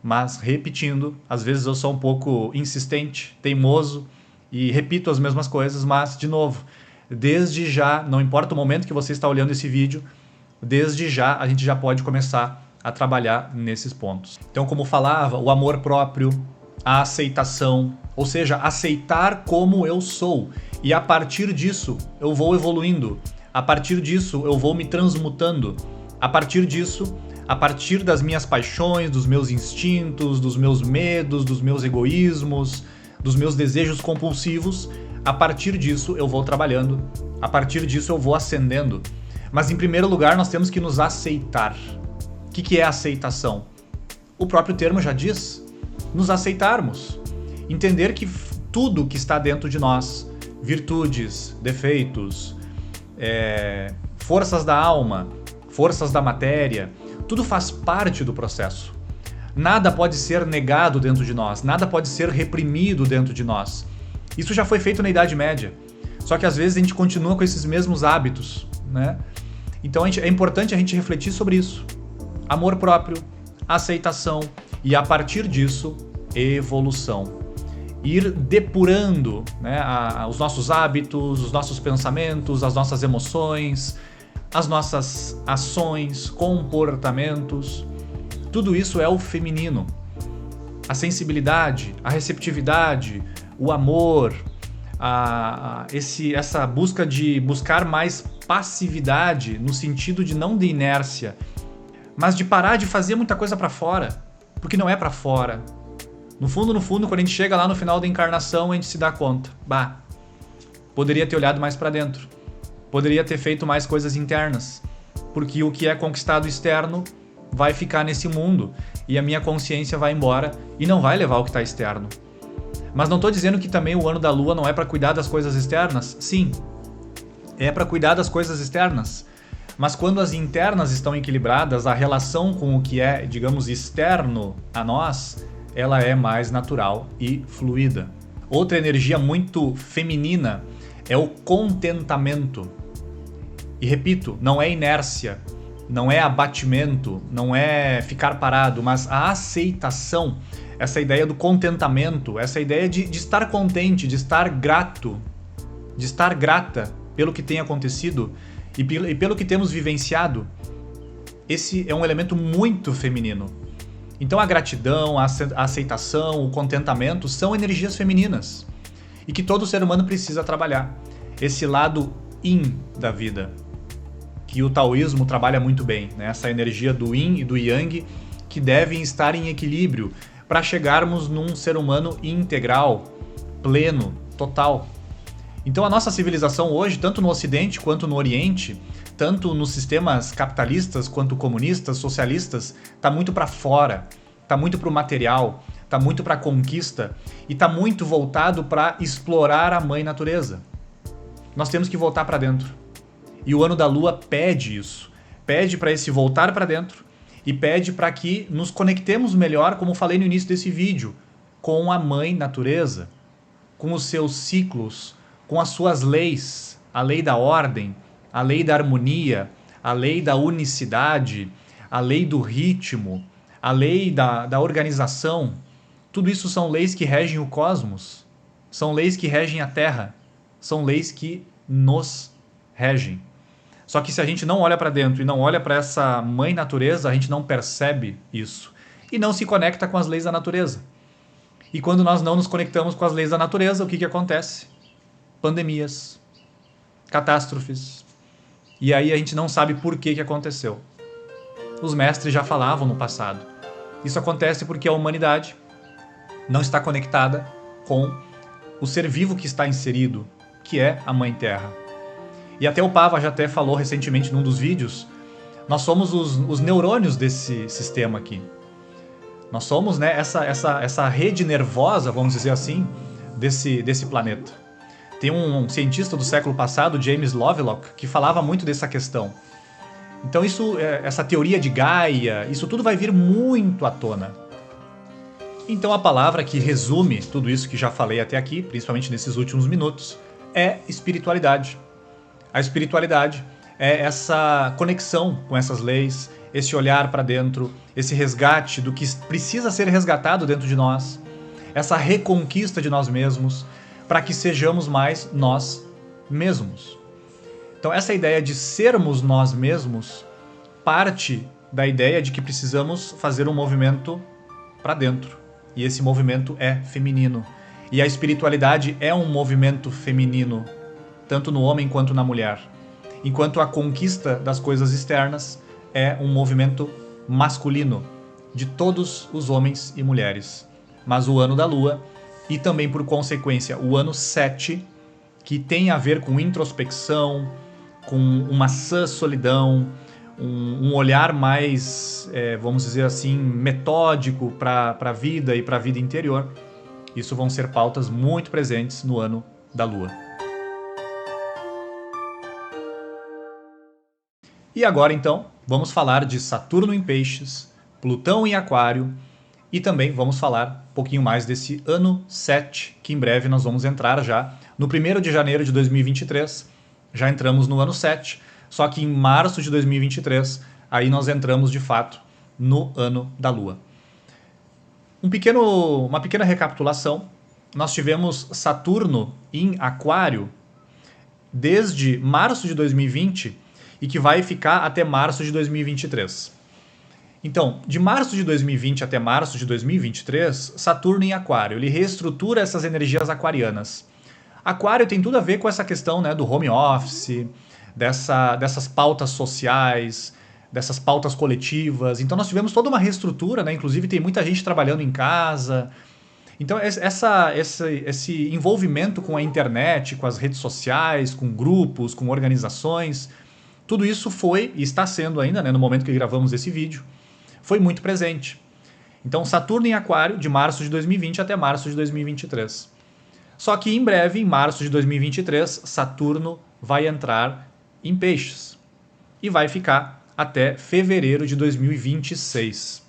Mas, repetindo, às vezes eu sou um pouco insistente, teimoso, e repito as mesmas coisas, mas, de novo, desde já, não importa o momento que você está olhando esse vídeo, desde já a gente já pode começar a trabalhar nesses pontos. Então, como falava, o amor próprio, a aceitação, ou seja, aceitar como eu sou, e a partir disso eu vou evoluindo, a partir disso eu vou me transmutando, a partir disso, a partir das minhas paixões, dos meus instintos, dos meus medos, dos meus egoísmos, dos meus desejos compulsivos, a partir disso eu vou trabalhando, a partir disso eu vou ascendendo. Mas em primeiro lugar nós temos que nos aceitar. O que é aceitação? O próprio termo já diz, nos aceitarmos, entender que tudo que está dentro de nós, virtudes, defeitos, forças da alma, forças da matéria, tudo faz parte do processo. Nada pode ser negado dentro de nós, nada pode ser reprimido dentro de nós. Isso já foi feito na Idade Média, só que às vezes a gente continua com esses mesmos hábitos, né? Então é importante a gente refletir sobre isso. Amor próprio, aceitação e a partir disso, evolução. Ir depurando, né, os nossos hábitos, os nossos pensamentos, as nossas emoções, as nossas ações, comportamentos. Tudo isso é o feminino. A sensibilidade, a receptividade, o amor, essa busca de buscar mais passividade no sentido de não de inércia, mas de parar de fazer muita coisa para fora, porque não é para fora. No fundo, quando a gente chega lá no final da encarnação, a gente se dá conta, poderia ter olhado mais para dentro, poderia ter feito mais coisas internas, porque o que é conquistado externo vai ficar nesse mundo e a minha consciência vai embora e não vai levar o que está externo. Mas não estou dizendo que também o ano da lua não é para cuidar das coisas externas. Sim, é para cuidar das coisas externas. Mas quando as internas estão equilibradas, a relação com o que é, digamos, externo a nós, ela é mais natural e fluida. Outra energia muito feminina é o contentamento. E repito, não é inércia, não é abatimento, não é ficar parado, mas a aceitação, essa ideia do contentamento, essa ideia de estar contente, de estar grato, de estar grata pelo que tem acontecido e pelo que temos vivenciado. Esse é um elemento muito feminino. Então a gratidão, a aceitação, o contentamento são energias femininas e que todo ser humano precisa trabalhar. Esse lado yin da vida, que o taoísmo trabalha muito bem, né? Essa energia do yin e do yang que devem estar em equilíbrio para chegarmos num ser humano integral, pleno, total. Então a nossa civilização hoje, tanto no Ocidente quanto no Oriente, tanto nos sistemas capitalistas quanto comunistas, socialistas, está muito para fora, está muito para o material, está muito para a conquista e está muito voltado para explorar a mãe natureza. Nós temos que voltar para dentro. E o ano da Lua pede isso. Pede para esse voltar para dentro e pede para que nos conectemos melhor, como falei no início desse vídeo, com a mãe natureza, com os seus ciclos, com as suas leis, a lei da ordem, a lei da harmonia, a lei da unicidade, a lei do ritmo, a lei da organização. Tudo isso são leis que regem o cosmos, são leis que regem a Terra, são leis que nos regem. Só que se a gente não olha para dentro e não olha para essa mãe natureza, a gente não percebe isso e não se conecta com as leis da natureza. E quando nós não nos conectamos com as leis da natureza, o que acontece? Pandemias, catástrofes. E aí a gente não sabe por que aconteceu. Os mestres já falavam no passado. Isso acontece porque a humanidade não está conectada com o ser vivo que está inserido, que é a Mãe Terra. E até o Pava já até falou recentemente num dos vídeos, nós somos os neurônios desse sistema aqui. Nós somos, né, essa rede nervosa, vamos dizer assim, desse planeta. Tem um cientista do século passado, James Lovelock, que falava muito dessa questão. Então essa teoria de Gaia, isso tudo vai vir muito à tona. Então a palavra que resume tudo isso que já falei até aqui, principalmente nesses últimos minutos, é espiritualidade. A espiritualidade é essa conexão com essas leis, esse olhar para dentro, esse resgate do que precisa ser resgatado dentro de nós, essa reconquista de nós mesmos, para que sejamos mais nós mesmos. Então essa ideia de sermos nós mesmos parte da ideia de que precisamos fazer um movimento para dentro. E esse movimento é feminino. E a espiritualidade é um movimento feminino, tanto no homem quanto na mulher. Enquanto a conquista das coisas externas é um movimento masculino, de todos os homens e mulheres. Mas o ano da Lua, e também por consequência o ano 7, que tem a ver com introspecção, com uma sã solidão, um olhar mais, vamos dizer assim, metódico para a vida e para a vida interior. Isso vão ser pautas muito presentes no ano da Lua. E agora então, vamos falar de Saturno em Peixes, Plutão em Aquário e também vamos falar um pouquinho mais desse ano 7, que em breve nós vamos entrar já no 1º de janeiro de 2023. Já entramos no ano 7, só que em março de 2023, aí nós entramos de fato no ano da Lua. Uma pequena recapitulação. Nós tivemos Saturno em Aquário desde março de 2020 e que vai ficar até março de 2023. Então, de março de 2020 até março de 2023, Saturno em Aquário, ele reestrutura essas energias aquarianas. Aquário tem tudo a ver com essa questão, né, do home office, dessas pautas sociais, dessas pautas coletivas. Então nós tivemos toda uma reestrutura, né? Inclusive tem muita gente trabalhando em casa. Então esse envolvimento com a internet, com as redes sociais, com grupos, com organizações, tudo isso foi e está sendo ainda, né, no momento que gravamos esse vídeo, foi muito presente. Então Saturno em Aquário, de março de 2020 até março de 2023. Só que em breve, em março de 2023, Saturno vai entrar em Peixes e vai ficar até fevereiro de 2026.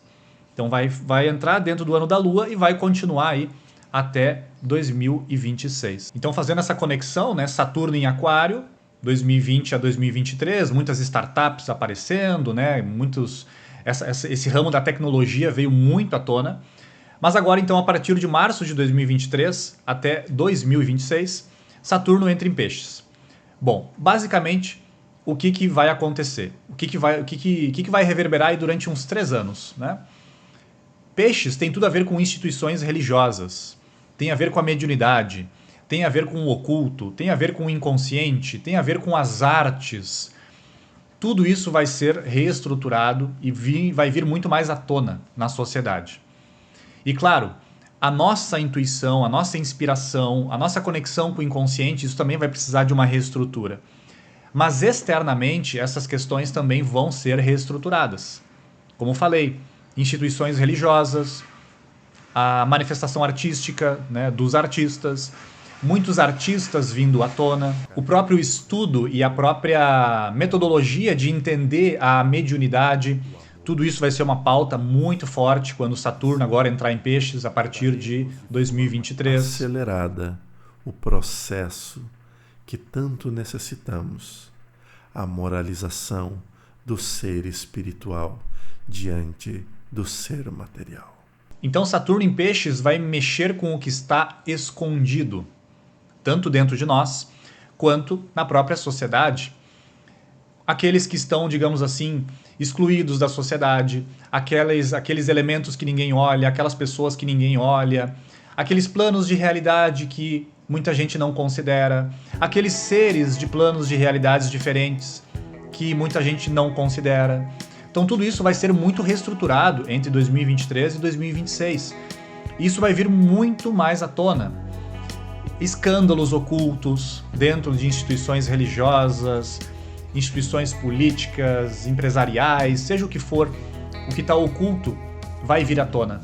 Então vai entrar dentro do ano da Lua e vai continuar aí até 2026. Então fazendo essa conexão, né, Saturno em Aquário, 2020 a 2023, muitas startups aparecendo, né, esse ramo da tecnologia veio muito à tona. Mas agora, então, a partir de março de 2023 até 2026, Saturno entra em Peixes. Bom, basicamente, o que vai acontecer? O que vai reverberar aí durante uns 3 anos, né? Peixes tem tudo a ver com instituições religiosas, tem a ver com a mediunidade, tem a ver com o oculto, tem a ver com o inconsciente, tem a ver com as artes. Tudo isso vai ser reestruturado e vai vir muito mais à tona na sociedade. E claro, a nossa intuição, a nossa inspiração, a nossa conexão com o inconsciente, isso também vai precisar de uma reestrutura. Mas externamente, essas questões também vão ser reestruturadas. Como falei, instituições religiosas, a manifestação artística, né, dos artistas, muitos artistas vindo à tona, o próprio estudo e a própria metodologia de entender a mediunidade, tudo isso vai ser uma pauta muito forte quando Saturno agora entrar em Peixes a partir de 2023. Acelerada o processo que tanto necessitamos, a moralização do ser espiritual diante do ser material. Então Saturno em Peixes vai mexer com o que está escondido, tanto dentro de nós, quanto na própria sociedade. Aqueles que estão, digamos assim, excluídos da sociedade, aqueles elementos que ninguém olha, aquelas pessoas que ninguém olha, aqueles planos de realidade que muita gente não considera, aqueles seres de planos de realidades diferentes que muita gente não considera. Então tudo isso vai ser muito reestruturado entre 2023 e 2026. Isso vai vir muito mais à tona. Escândalos ocultos dentro de instituições religiosas, instituições políticas, empresariais, seja o que for, o que está oculto vai vir à tona.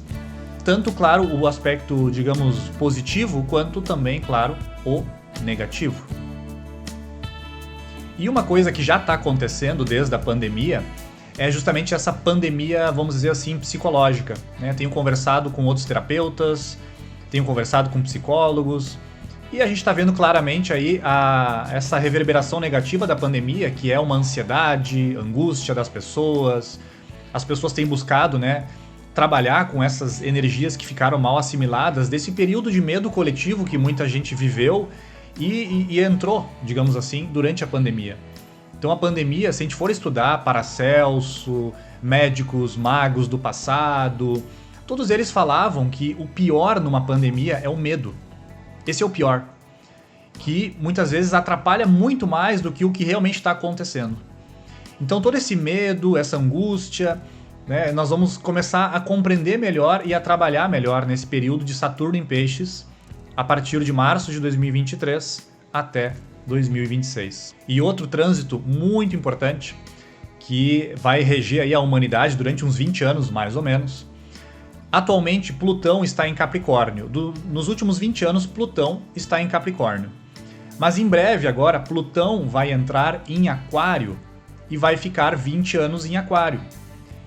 Tanto, claro, o aspecto, digamos, positivo, quanto também, claro, o negativo. E uma coisa que já está acontecendo desde a pandemia é justamente essa pandemia, vamos dizer assim, psicológica, né? Tenho conversado com outros terapeutas, tenho conversado com psicólogos, e a gente está vendo claramente aí essa reverberação negativa da pandemia, que é uma ansiedade, angústia das pessoas. As pessoas têm buscado, né, trabalhar com essas energias que ficaram mal assimiladas desse período de medo coletivo que muita gente viveu e entrou, digamos assim, durante a pandemia. Então a pandemia, se a gente for estudar Paracelso, médicos, magos do passado, todos eles falavam que o pior numa pandemia é o medo. Esse é o pior, que muitas vezes atrapalha muito mais do que o que realmente está acontecendo. Então todo esse medo, essa angústia, né, nós vamos começar a compreender melhor e a trabalhar melhor nesse período de Saturno em Peixes, a partir de março de 2023 até 2026. E outro trânsito muito importante, que vai reger aí a humanidade durante uns 20 anos, mais ou menos. Atualmente, Plutão está em Capricórnio. Nos últimos 20 anos, Plutão está em Capricórnio. Mas em breve, agora, Plutão vai entrar em Aquário e vai ficar 20 anos em Aquário.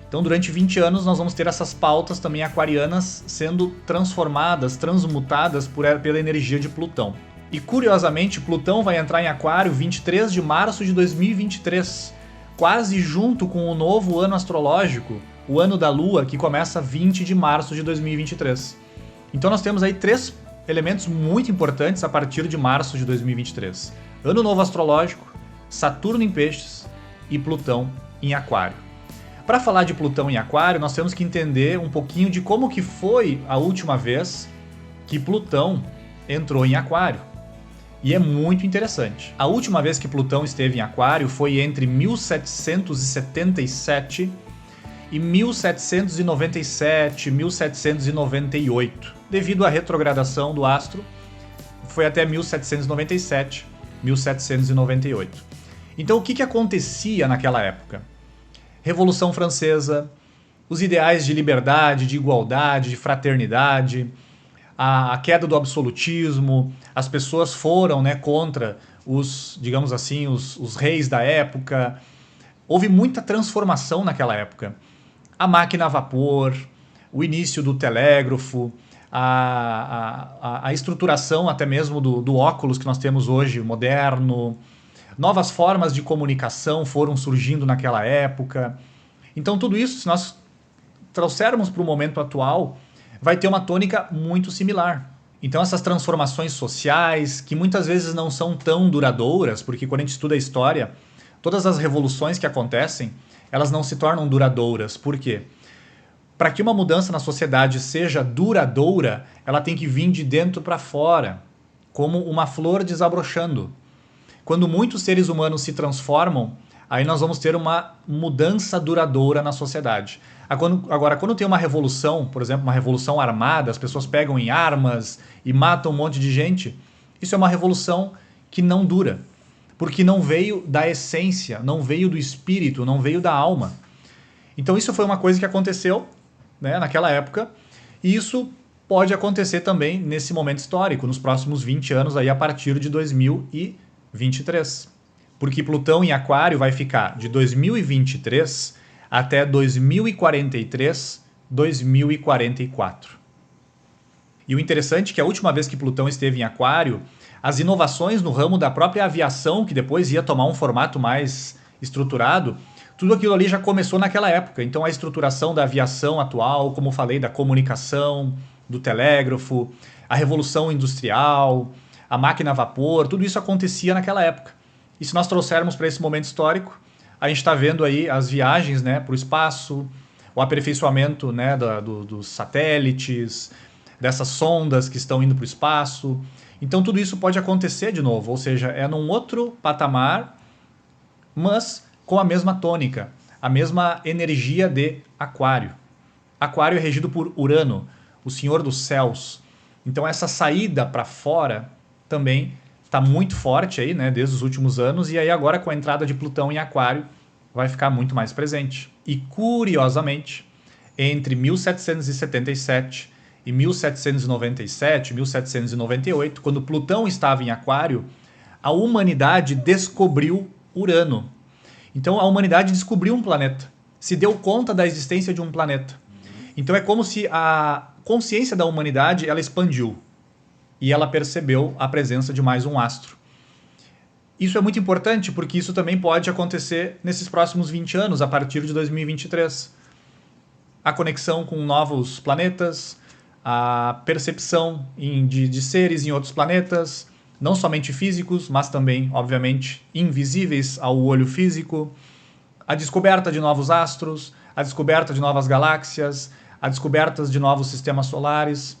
Então, durante 20 anos, nós vamos ter essas pautas também aquarianas sendo transformadas, transmutadas pela energia de Plutão. E, curiosamente, Plutão vai entrar em Aquário 23 de março de 2023, quase junto com o novo ano astrológico, o ano da Lua, que começa 20 de março de 2023. Então nós temos aí 3 elementos muito importantes a partir de março de 2023. Ano novo astrológico, Saturno em Peixes e Plutão em Aquário. Para falar de Plutão em Aquário, nós temos que entender um pouquinho de como que foi a última vez que Plutão entrou em Aquário. E é muito interessante. A última vez que Plutão esteve em Aquário foi entre 1777 e 1797, 1798. Devido à retrogradação do astro, foi até 1797, 1798. Então o que acontecia naquela época? Revolução Francesa, os ideais de liberdade, de igualdade, de fraternidade, a queda do absolutismo, as pessoas foram, né, contra os, digamos assim, os reis da época. Houve muita transformação naquela época. A máquina a vapor, o início do telégrafo, a estruturação até mesmo do óculos que nós temos hoje, moderno. Novas formas de comunicação foram surgindo naquela época. Então tudo isso, se nós trouxermos para o momento atual, vai ter uma tônica muito similar. Então essas transformações sociais, que muitas vezes não são tão duradouras, porque quando a gente estuda a história, todas as revoluções que acontecem, elas não se tornam duradouras. Por quê? Para que uma mudança na sociedade seja duradoura, ela tem que vir de dentro para fora. como uma flor desabrochando. Quando muitos seres humanos se transformam, aí nós vamos ter uma mudança duradoura na sociedade. Agora, quando tem uma revolução, por exemplo, uma revolução armada, as pessoas pegam em armas e matam um monte de gente, isso é uma revolução que não dura, porque não veio da essência, não veio do espírito, não veio da alma. Então isso foi uma coisa que aconteceu, né, naquela época, e isso pode acontecer também nesse momento histórico, nos próximos 20 anos, aí, a partir de 2023. Porque Plutão em Aquário vai ficar de 2023 até 2043, 2044. E o interessante é que a última vez que Plutão esteve em Aquário, as inovações no ramo da própria aviação, que depois ia tomar um formato mais estruturado, tudo aquilo ali já começou naquela época. Então a estruturação da aviação atual, como falei, da comunicação, do telégrafo, a revolução industrial, a máquina a vapor, tudo isso acontecia naquela época. E se nós trouxermos para esse momento histórico, a gente está vendo aí as viagens, né, para o espaço, o aperfeiçoamento, né, dos satélites, dessas sondas que estão indo para o espaço. Então tudo isso pode acontecer de novo, ou seja, é num outro patamar, mas com a mesma tônica, a mesma energia de Aquário. Aquário é regido por Urano, o senhor dos céus. Então essa saída para fora também está muito forte aí, né, desde os últimos anos, e aí agora com a entrada de Plutão em Aquário vai ficar muito mais presente. E curiosamente, entre 1777 e 1797, 1798, quando Plutão estava em Aquário, a humanidade descobriu Urano. Então a humanidade descobriu um planeta, se deu conta da existência de um planeta. Então é como se a consciência da humanidade ela expandiu e ela percebeu a presença de mais um astro. Isso é muito importante porque isso também pode acontecer nesses próximos 20 anos, a partir de 2023. A conexão com novos planetas, a percepção de seres em outros planetas, não somente físicos, mas também, obviamente, invisíveis ao olho físico, a descoberta de novos astros, a descoberta de novas galáxias, a descoberta de novos sistemas solares,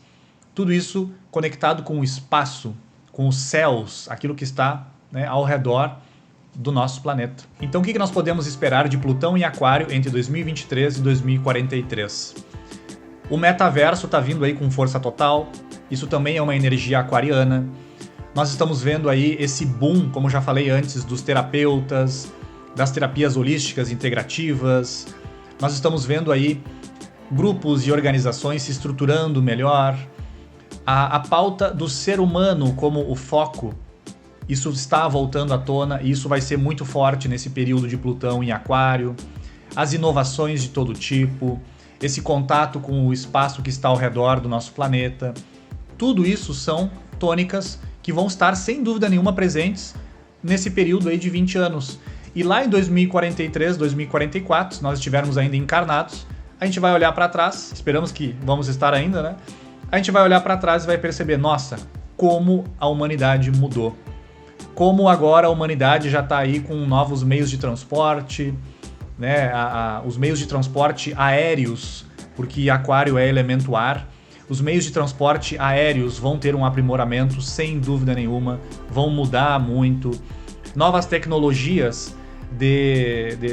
tudo isso conectado com o espaço, com os céus, aquilo que está, né, ao redor do nosso planeta. Então o que nós podemos esperar de Plutão em Aquário entre 2023 e 2043? O metaverso está vindo aí com força total, isso também é uma energia aquariana. Nós estamos vendo aí esse boom, como já falei antes, dos terapeutas, das terapias holísticas integrativas. Nós estamos vendo aí grupos e organizações se estruturando melhor. A pauta do ser humano como o foco, isso está voltando à tona e isso vai ser muito forte nesse período de Plutão em Aquário. As inovações de todo tipo, esse contato com o espaço que está ao redor do nosso planeta. Tudo isso são tônicas que vão estar sem dúvida nenhuma presentes nesse período aí de 20 anos. E lá em 2043, 2044, se nós estivermos ainda encarnados, a gente vai olhar para trás, esperamos que vamos estar ainda, né? A gente vai olhar para trás e vai perceber, nossa, como a humanidade mudou. Como agora a humanidade já está aí com novos meios de transporte, né? Os meios de transporte aéreos, porque Aquário é elemento ar. Os meios de transporte aéreos vão ter um aprimoramento, sem dúvida nenhuma, vão mudar muito. Novas tecnologias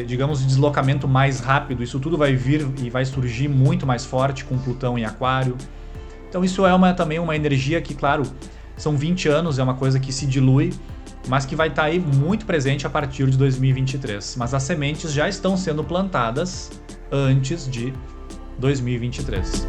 digamos, de deslocamento mais rápido, isso tudo vai vir e vai surgir muito mais forte com Plutão em Aquário. Então isso é também uma energia que, claro, são 20 anos, é uma coisa que se dilui, mas que vai estar aí muito presente a partir de 2023. Mas as sementes já estão sendo plantadas antes de 2023.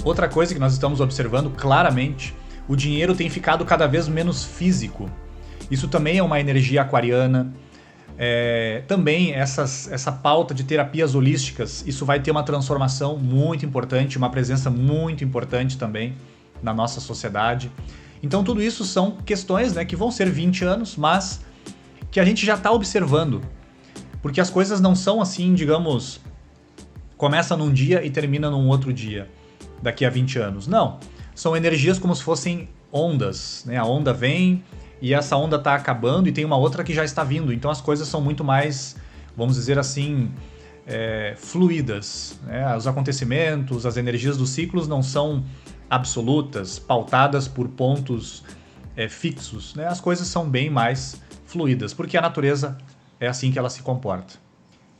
Outra coisa que nós estamos observando claramente, o dinheiro tem ficado cada vez menos físico. Isso também é uma energia aquariana. Também essa pauta de terapias holísticas, isso vai ter uma transformação muito importante, uma presença muito importante também na nossa sociedade. Então tudo isso são questões, né, que vão ser 20 anos, mas que a gente já está observando. Porque as coisas não são assim, digamos, começa num dia e termina num outro dia, daqui a 20 anos. Não, são energias como se fossem ondas, né? A onda vem e essa onda está acabando e tem uma outra que já está vindo. Então as coisas são muito mais vamos dizer assim, fluídas, né? Os acontecimentos, as energias dos ciclos não são absolutas, pautadas por pontos fixos, né? As coisas são bem mais fluídas, porque a natureza é assim que ela se comporta.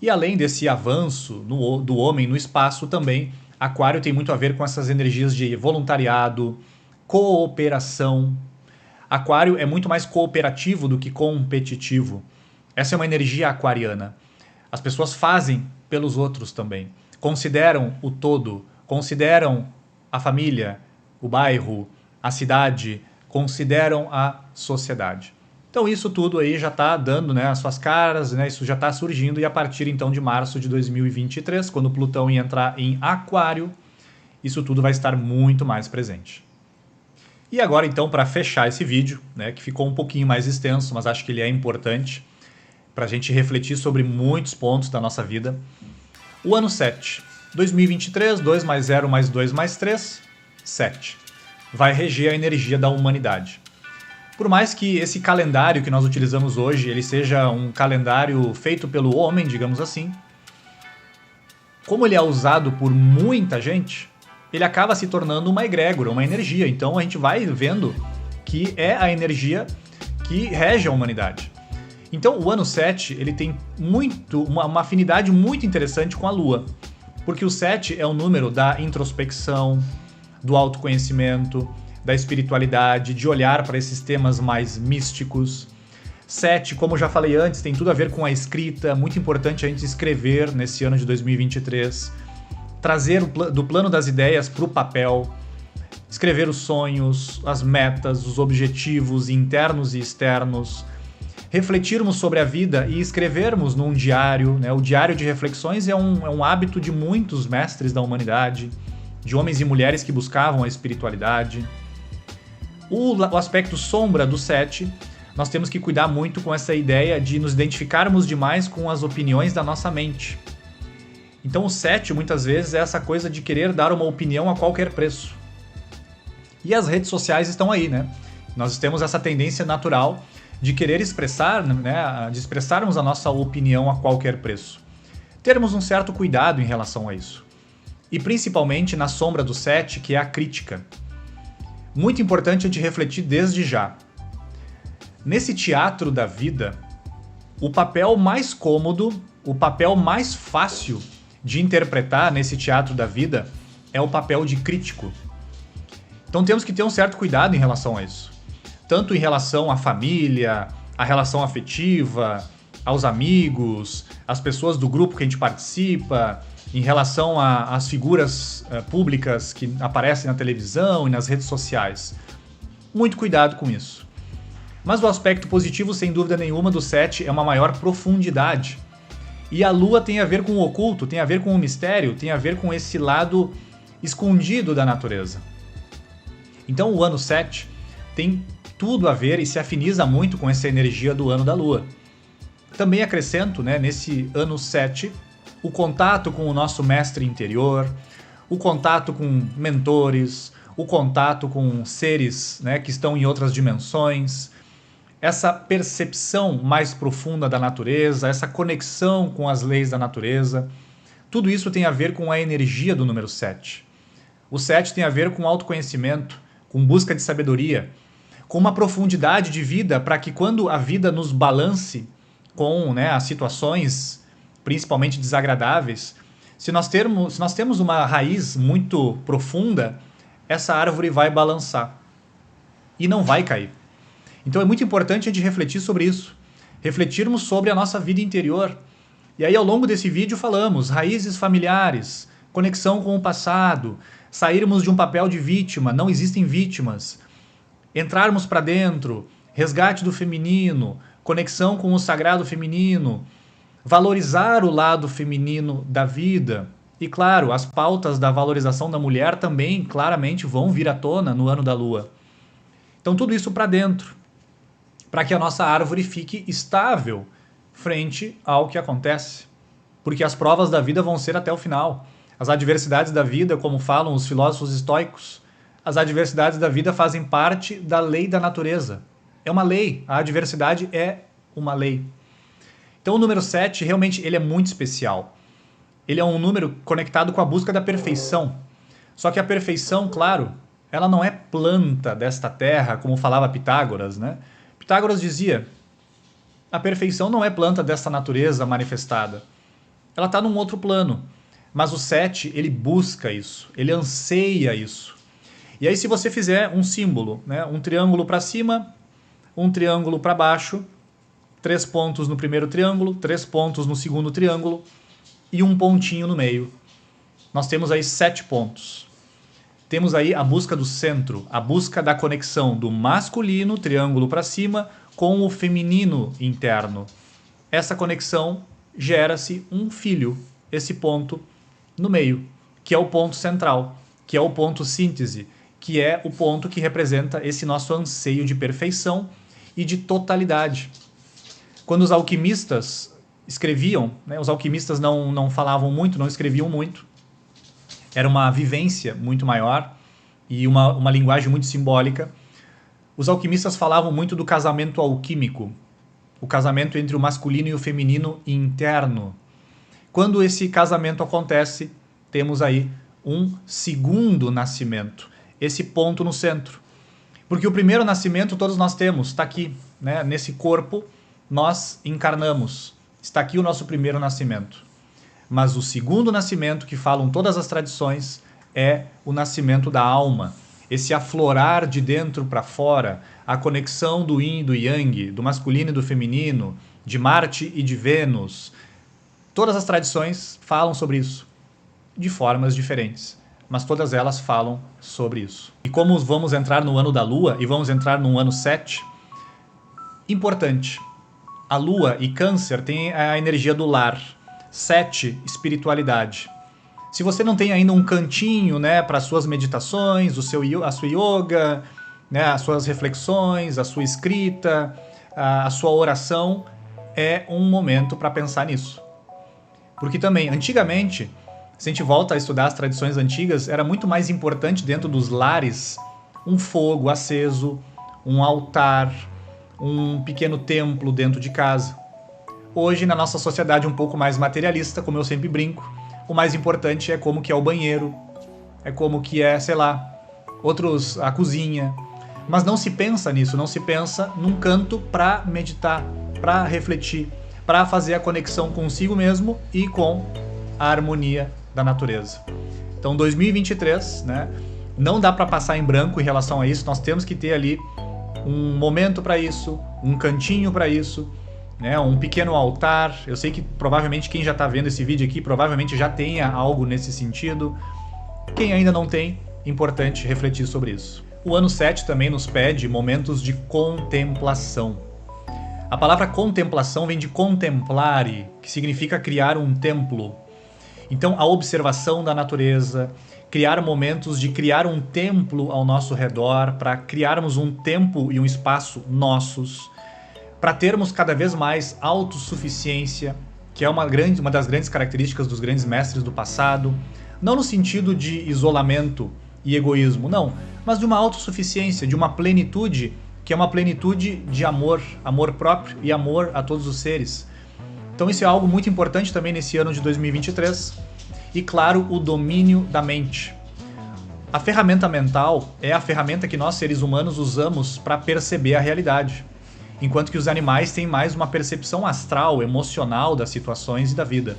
E além desse avanço do homem no espaço também, Aquário tem muito a ver com essas energias de voluntariado, cooperação. Aquário é muito mais cooperativo do que competitivo. Essa é uma energia aquariana. As pessoas fazem pelos outros também. Consideram o todo, consideram a família, o bairro, a cidade, consideram a sociedade. Então isso tudo aí já está dando, né, as suas caras, né, isso já está surgindo, e a partir então de março de 2023, quando Plutão entrar em Aquário, isso tudo vai estar muito mais presente. E agora então, para fechar esse vídeo, né, que ficou um pouquinho mais extenso, mas acho que ele é importante para a gente refletir sobre muitos pontos da nossa vida, o ano 7, 2023, 2 mais 0 mais 2 mais 3, 7, vai reger a energia da humanidade. Por mais que esse calendário que nós utilizamos hoje, ele seja um calendário feito pelo homem, digamos assim, como ele é usado por muita gente, ele acaba se tornando uma egrégora, uma energia. Então a gente vai vendo que é a energia que rege a humanidade. Então o ano 7, ele tem uma afinidade muito interessante com a Lua, porque o 7 é o número da introspecção, do autoconhecimento, da espiritualidade, de olhar para esses temas mais místicos. 7, como já falei antes, tem tudo a ver com a escrita, muito importante a gente escrever nesse ano de 2023, trazer do plano das ideias para o papel, escrever os sonhos, as metas, os objetivos internos e externos, refletirmos sobre a vida e escrevermos num diário, né? O diário de reflexões é um hábito de muitos mestres da humanidade, de homens e mulheres que buscavam a espiritualidade. O aspecto sombra do 7, nós temos que cuidar muito com essa ideia de nos identificarmos demais com as opiniões da nossa mente. Então o 7, muitas vezes, é essa coisa de querer dar uma opinião a qualquer preço. E as redes sociais estão aí, né? Nós temos essa tendência natural de querer expressar, né, de expressarmos a nossa opinião a qualquer preço. Termos um certo cuidado em relação a isso. E principalmente na sombra do 7, que é a crítica. Muito importante de refletir desde já. Nesse teatro da vida, o papel mais cômodo, o papel mais fácil de interpretar nesse teatro da vida é o papel de crítico. Então temos que ter um certo cuidado em relação a isso. Tanto em relação à família, à relação afetiva, aos amigos, às pessoas do grupo que a gente participa, em relação às figuras públicas que aparecem na televisão e nas redes sociais. Muito cuidado com isso. Mas o aspecto positivo, sem dúvida nenhuma, do 7 é uma maior profundidade. E a Lua tem a ver com o oculto, tem a ver com o mistério, tem a ver com esse lado escondido da natureza. Então o ano 7 tem tudo a ver e se afiniza muito com essa energia do ano da Lua. Também acrescento, né, nesse ano 7, o contato com o nosso mestre interior, o contato com mentores, o contato com seres, né, que estão em outras dimensões, essa percepção mais profunda da natureza, essa conexão com as leis da natureza. Tudo isso tem a ver com a energia do número 7. O 7 tem a ver com autoconhecimento, com busca de sabedoria, com uma profundidade de vida para que quando a vida nos balance com, né, as situações principalmente desagradáveis, se nós temos uma raiz muito profunda, essa árvore vai balançar e não vai cair. Então é muito importante a gente refletir sobre isso, refletirmos sobre a nossa vida interior. E aí ao longo desse vídeo falamos raízes familiares, conexão com o passado, sairmos de um papel de vítima, não existem vítimas, entrarmos para dentro, resgate do feminino, conexão com o sagrado feminino, valorizar o lado feminino da vida. E claro, as pautas da valorização da mulher também claramente vão vir à tona no ano da Lua. Então tudo isso para dentro, para que a nossa árvore fique estável frente ao que acontece. Porque as provas da vida vão ser até o final. As adversidades da vida, como falam os filósofos estoicos, as adversidades da vida fazem parte da lei da natureza. É uma lei, a adversidade é uma lei. Então o número 7, realmente, ele é muito especial. Ele é um número conectado com a busca da perfeição. Só que a perfeição, claro, ela não é planta desta terra, como falava Pitágoras, né? Pitágoras dizia, a perfeição não é planta desta natureza manifestada. Ela está num outro plano. Mas o 7, ele busca isso, ele anseia isso. E aí se você fizer um símbolo, né? Um triângulo para cima, um triângulo para baixo, 3 pontos no primeiro triângulo, 3 pontos no segundo triângulo e um pontinho no meio. Nós temos aí 7 pontos. Temos aí a busca do centro, a busca da conexão do masculino, triângulo para cima, com o feminino interno. Essa conexão gera-se um filho, esse ponto no meio, que é o ponto central, que é o ponto síntese, que é o ponto que representa esse nosso anseio de perfeição e de totalidade. Quando os alquimistas escreviam, né, os alquimistas não falavam muito, não escreviam muito, era uma vivência muito maior e uma linguagem muito simbólica. Os alquimistas falavam muito do casamento alquímico, o casamento entre o masculino e o feminino interno. Quando esse casamento acontece, temos aí um segundo nascimento, esse ponto no centro. Porque o primeiro nascimento todos nós temos, está aqui, né? Nesse corpo nós encarnamos, está aqui o nosso primeiro nascimento. Mas o segundo nascimento, que falam todas as tradições, é o nascimento da alma, esse aflorar de dentro para fora, a conexão do yin e do yang, do masculino e do feminino, de Marte e de Vênus. Todas as tradições falam sobre isso, de formas diferentes, mas todas elas falam sobre isso. E como vamos entrar no ano da Lua e vamos entrar no ano 7, importante, a Lua e Câncer têm a energia do lar, 7, espiritualidade. Se você não tem ainda um cantinho, né, para suas meditações, a sua yoga, né, as suas reflexões, a sua escrita, a sua oração, é um momento para pensar nisso. Porque também, antigamente, se a gente volta a estudar as tradições antigas, era muito mais importante dentro dos lares um fogo aceso, um altar, um pequeno templo dentro de casa. Hoje, na nossa sociedade um pouco mais materialista, como eu sempre brinco, o mais importante é como que é o banheiro, é como que é, sei lá, a cozinha. Mas não se pensa nisso, não se pensa num canto para meditar, para refletir, para fazer a conexão consigo mesmo e com a harmonia da natureza. Então 2023, né, não dá para passar em branco em relação a isso, nós temos que ter ali um momento para isso, um cantinho para isso, né, um pequeno altar. Eu sei que provavelmente quem já está vendo esse vídeo aqui provavelmente já tenha algo nesse sentido. Quem ainda não tem, importante refletir sobre isso. O ano 7 também nos pede momentos de contemplação. A palavra contemplação vem de contemplare, que significa criar um templo. Então, a observação da natureza, criar momentos de criar um templo ao nosso redor, para criarmos um tempo e um espaço nossos, para termos cada vez mais autossuficiência, que é uma das grandes características dos grandes mestres do passado, não no sentido de isolamento e egoísmo, não, mas de uma autossuficiência, de uma plenitude, que é uma plenitude de amor, amor próprio e amor a todos os seres. Então isso é algo muito importante também nesse ano de 2023. E claro, o domínio da mente. A ferramenta mental é a ferramenta que nós seres humanos usamos para perceber a realidade, enquanto que os animais têm mais uma percepção astral, emocional das situações e da vida.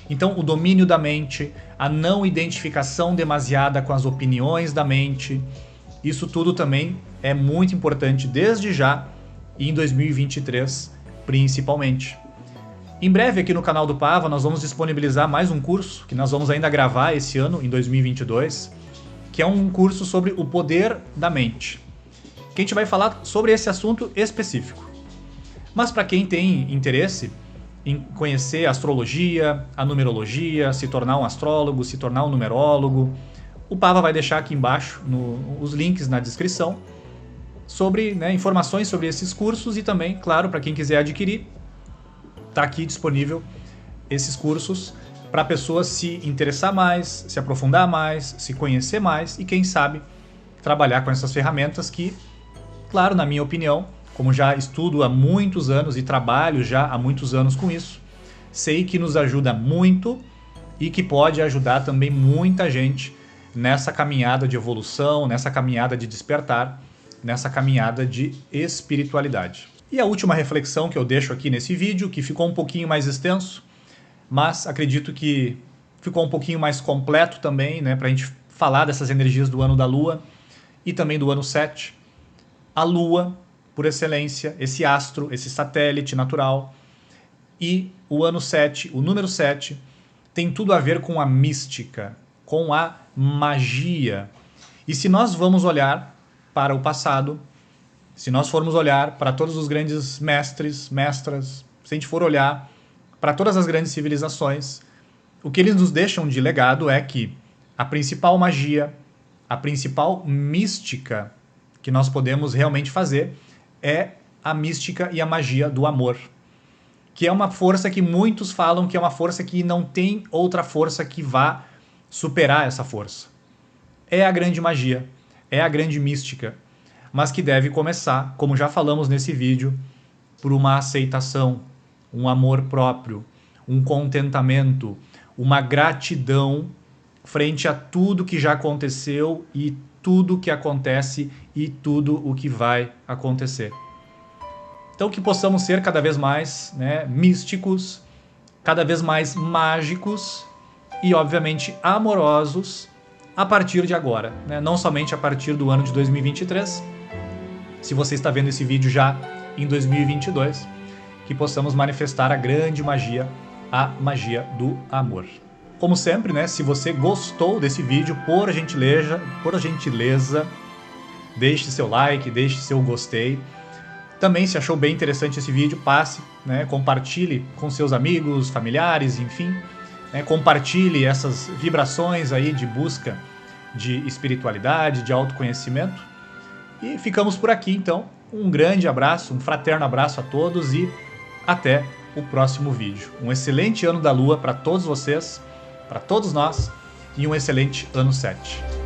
Então o domínio da mente, a não identificação demasiada com as opiniões da mente, isso tudo também é muito importante desde já e em 2023 principalmente. Em breve aqui no canal do Pava nós vamos disponibilizar mais um curso que nós vamos ainda gravar esse ano, em 2022, que é um curso sobre o poder da mente. Que a gente vai falar sobre esse assunto específico. Mas para quem tem interesse em conhecer a astrologia, a numerologia, se tornar um astrólogo, se tornar um numerólogo, o Pava vai deixar aqui embaixo os links na descrição sobre, né, informações sobre esses cursos e também, claro, para quem quiser adquirir, está aqui disponível esses cursos para a pessoa se interessar mais, se aprofundar mais, se conhecer mais e, quem sabe, trabalhar com essas ferramentas que, claro, na minha opinião, como já estudo há muitos anos e trabalho já há muitos anos com isso, sei que nos ajuda muito e que pode ajudar também muita gente nessa caminhada de evolução, nessa caminhada de despertar, nessa caminhada de espiritualidade. E a última reflexão que eu deixo aqui nesse vídeo, que ficou um pouquinho mais extenso, mas acredito que ficou um pouquinho mais completo também, né, para a gente falar dessas energias do ano da Lua e também do ano 7. A Lua, por excelência, esse astro, esse satélite natural, e o ano 7, o número 7, tem tudo a ver com a mística, com a magia. E se nós vamos olhar para o passado, se nós formos olhar para todos os grandes mestres, mestras, se a gente for olhar para todas as grandes civilizações, o que eles nos deixam de legado é que a principal magia, a principal mística que nós podemos realmente fazer é a mística e a magia do amor, que é uma força que muitos falam que é uma força que não tem outra força que vá superar essa força. É a grande magia, é a grande mística, mas que deve começar, como já falamos nesse vídeo, por uma aceitação, um amor próprio, um contentamento, uma gratidão frente a tudo que já aconteceu e tudo que acontece e tudo o que vai acontecer. Então que possamos ser cada vez mais, né, místicos, cada vez mais mágicos e obviamente amorosos a partir de agora, né? Não somente a partir do ano de 2023, se você está vendo esse vídeo já em 2022, que possamos manifestar a grande magia, a magia do amor. Como sempre, né, se você gostou desse vídeo, por gentileza, deixe seu like, deixe seu gostei. Também, se achou bem interessante esse vídeo, passe, né, compartilhe com seus amigos, familiares, enfim. Né, compartilhe essas vibrações aí de busca de espiritualidade, de autoconhecimento. E ficamos por aqui, então. Um grande abraço, um fraterno abraço a todos e até o próximo vídeo. Um excelente ano da Lua para todos vocês, para todos nós, e um excelente ano 7.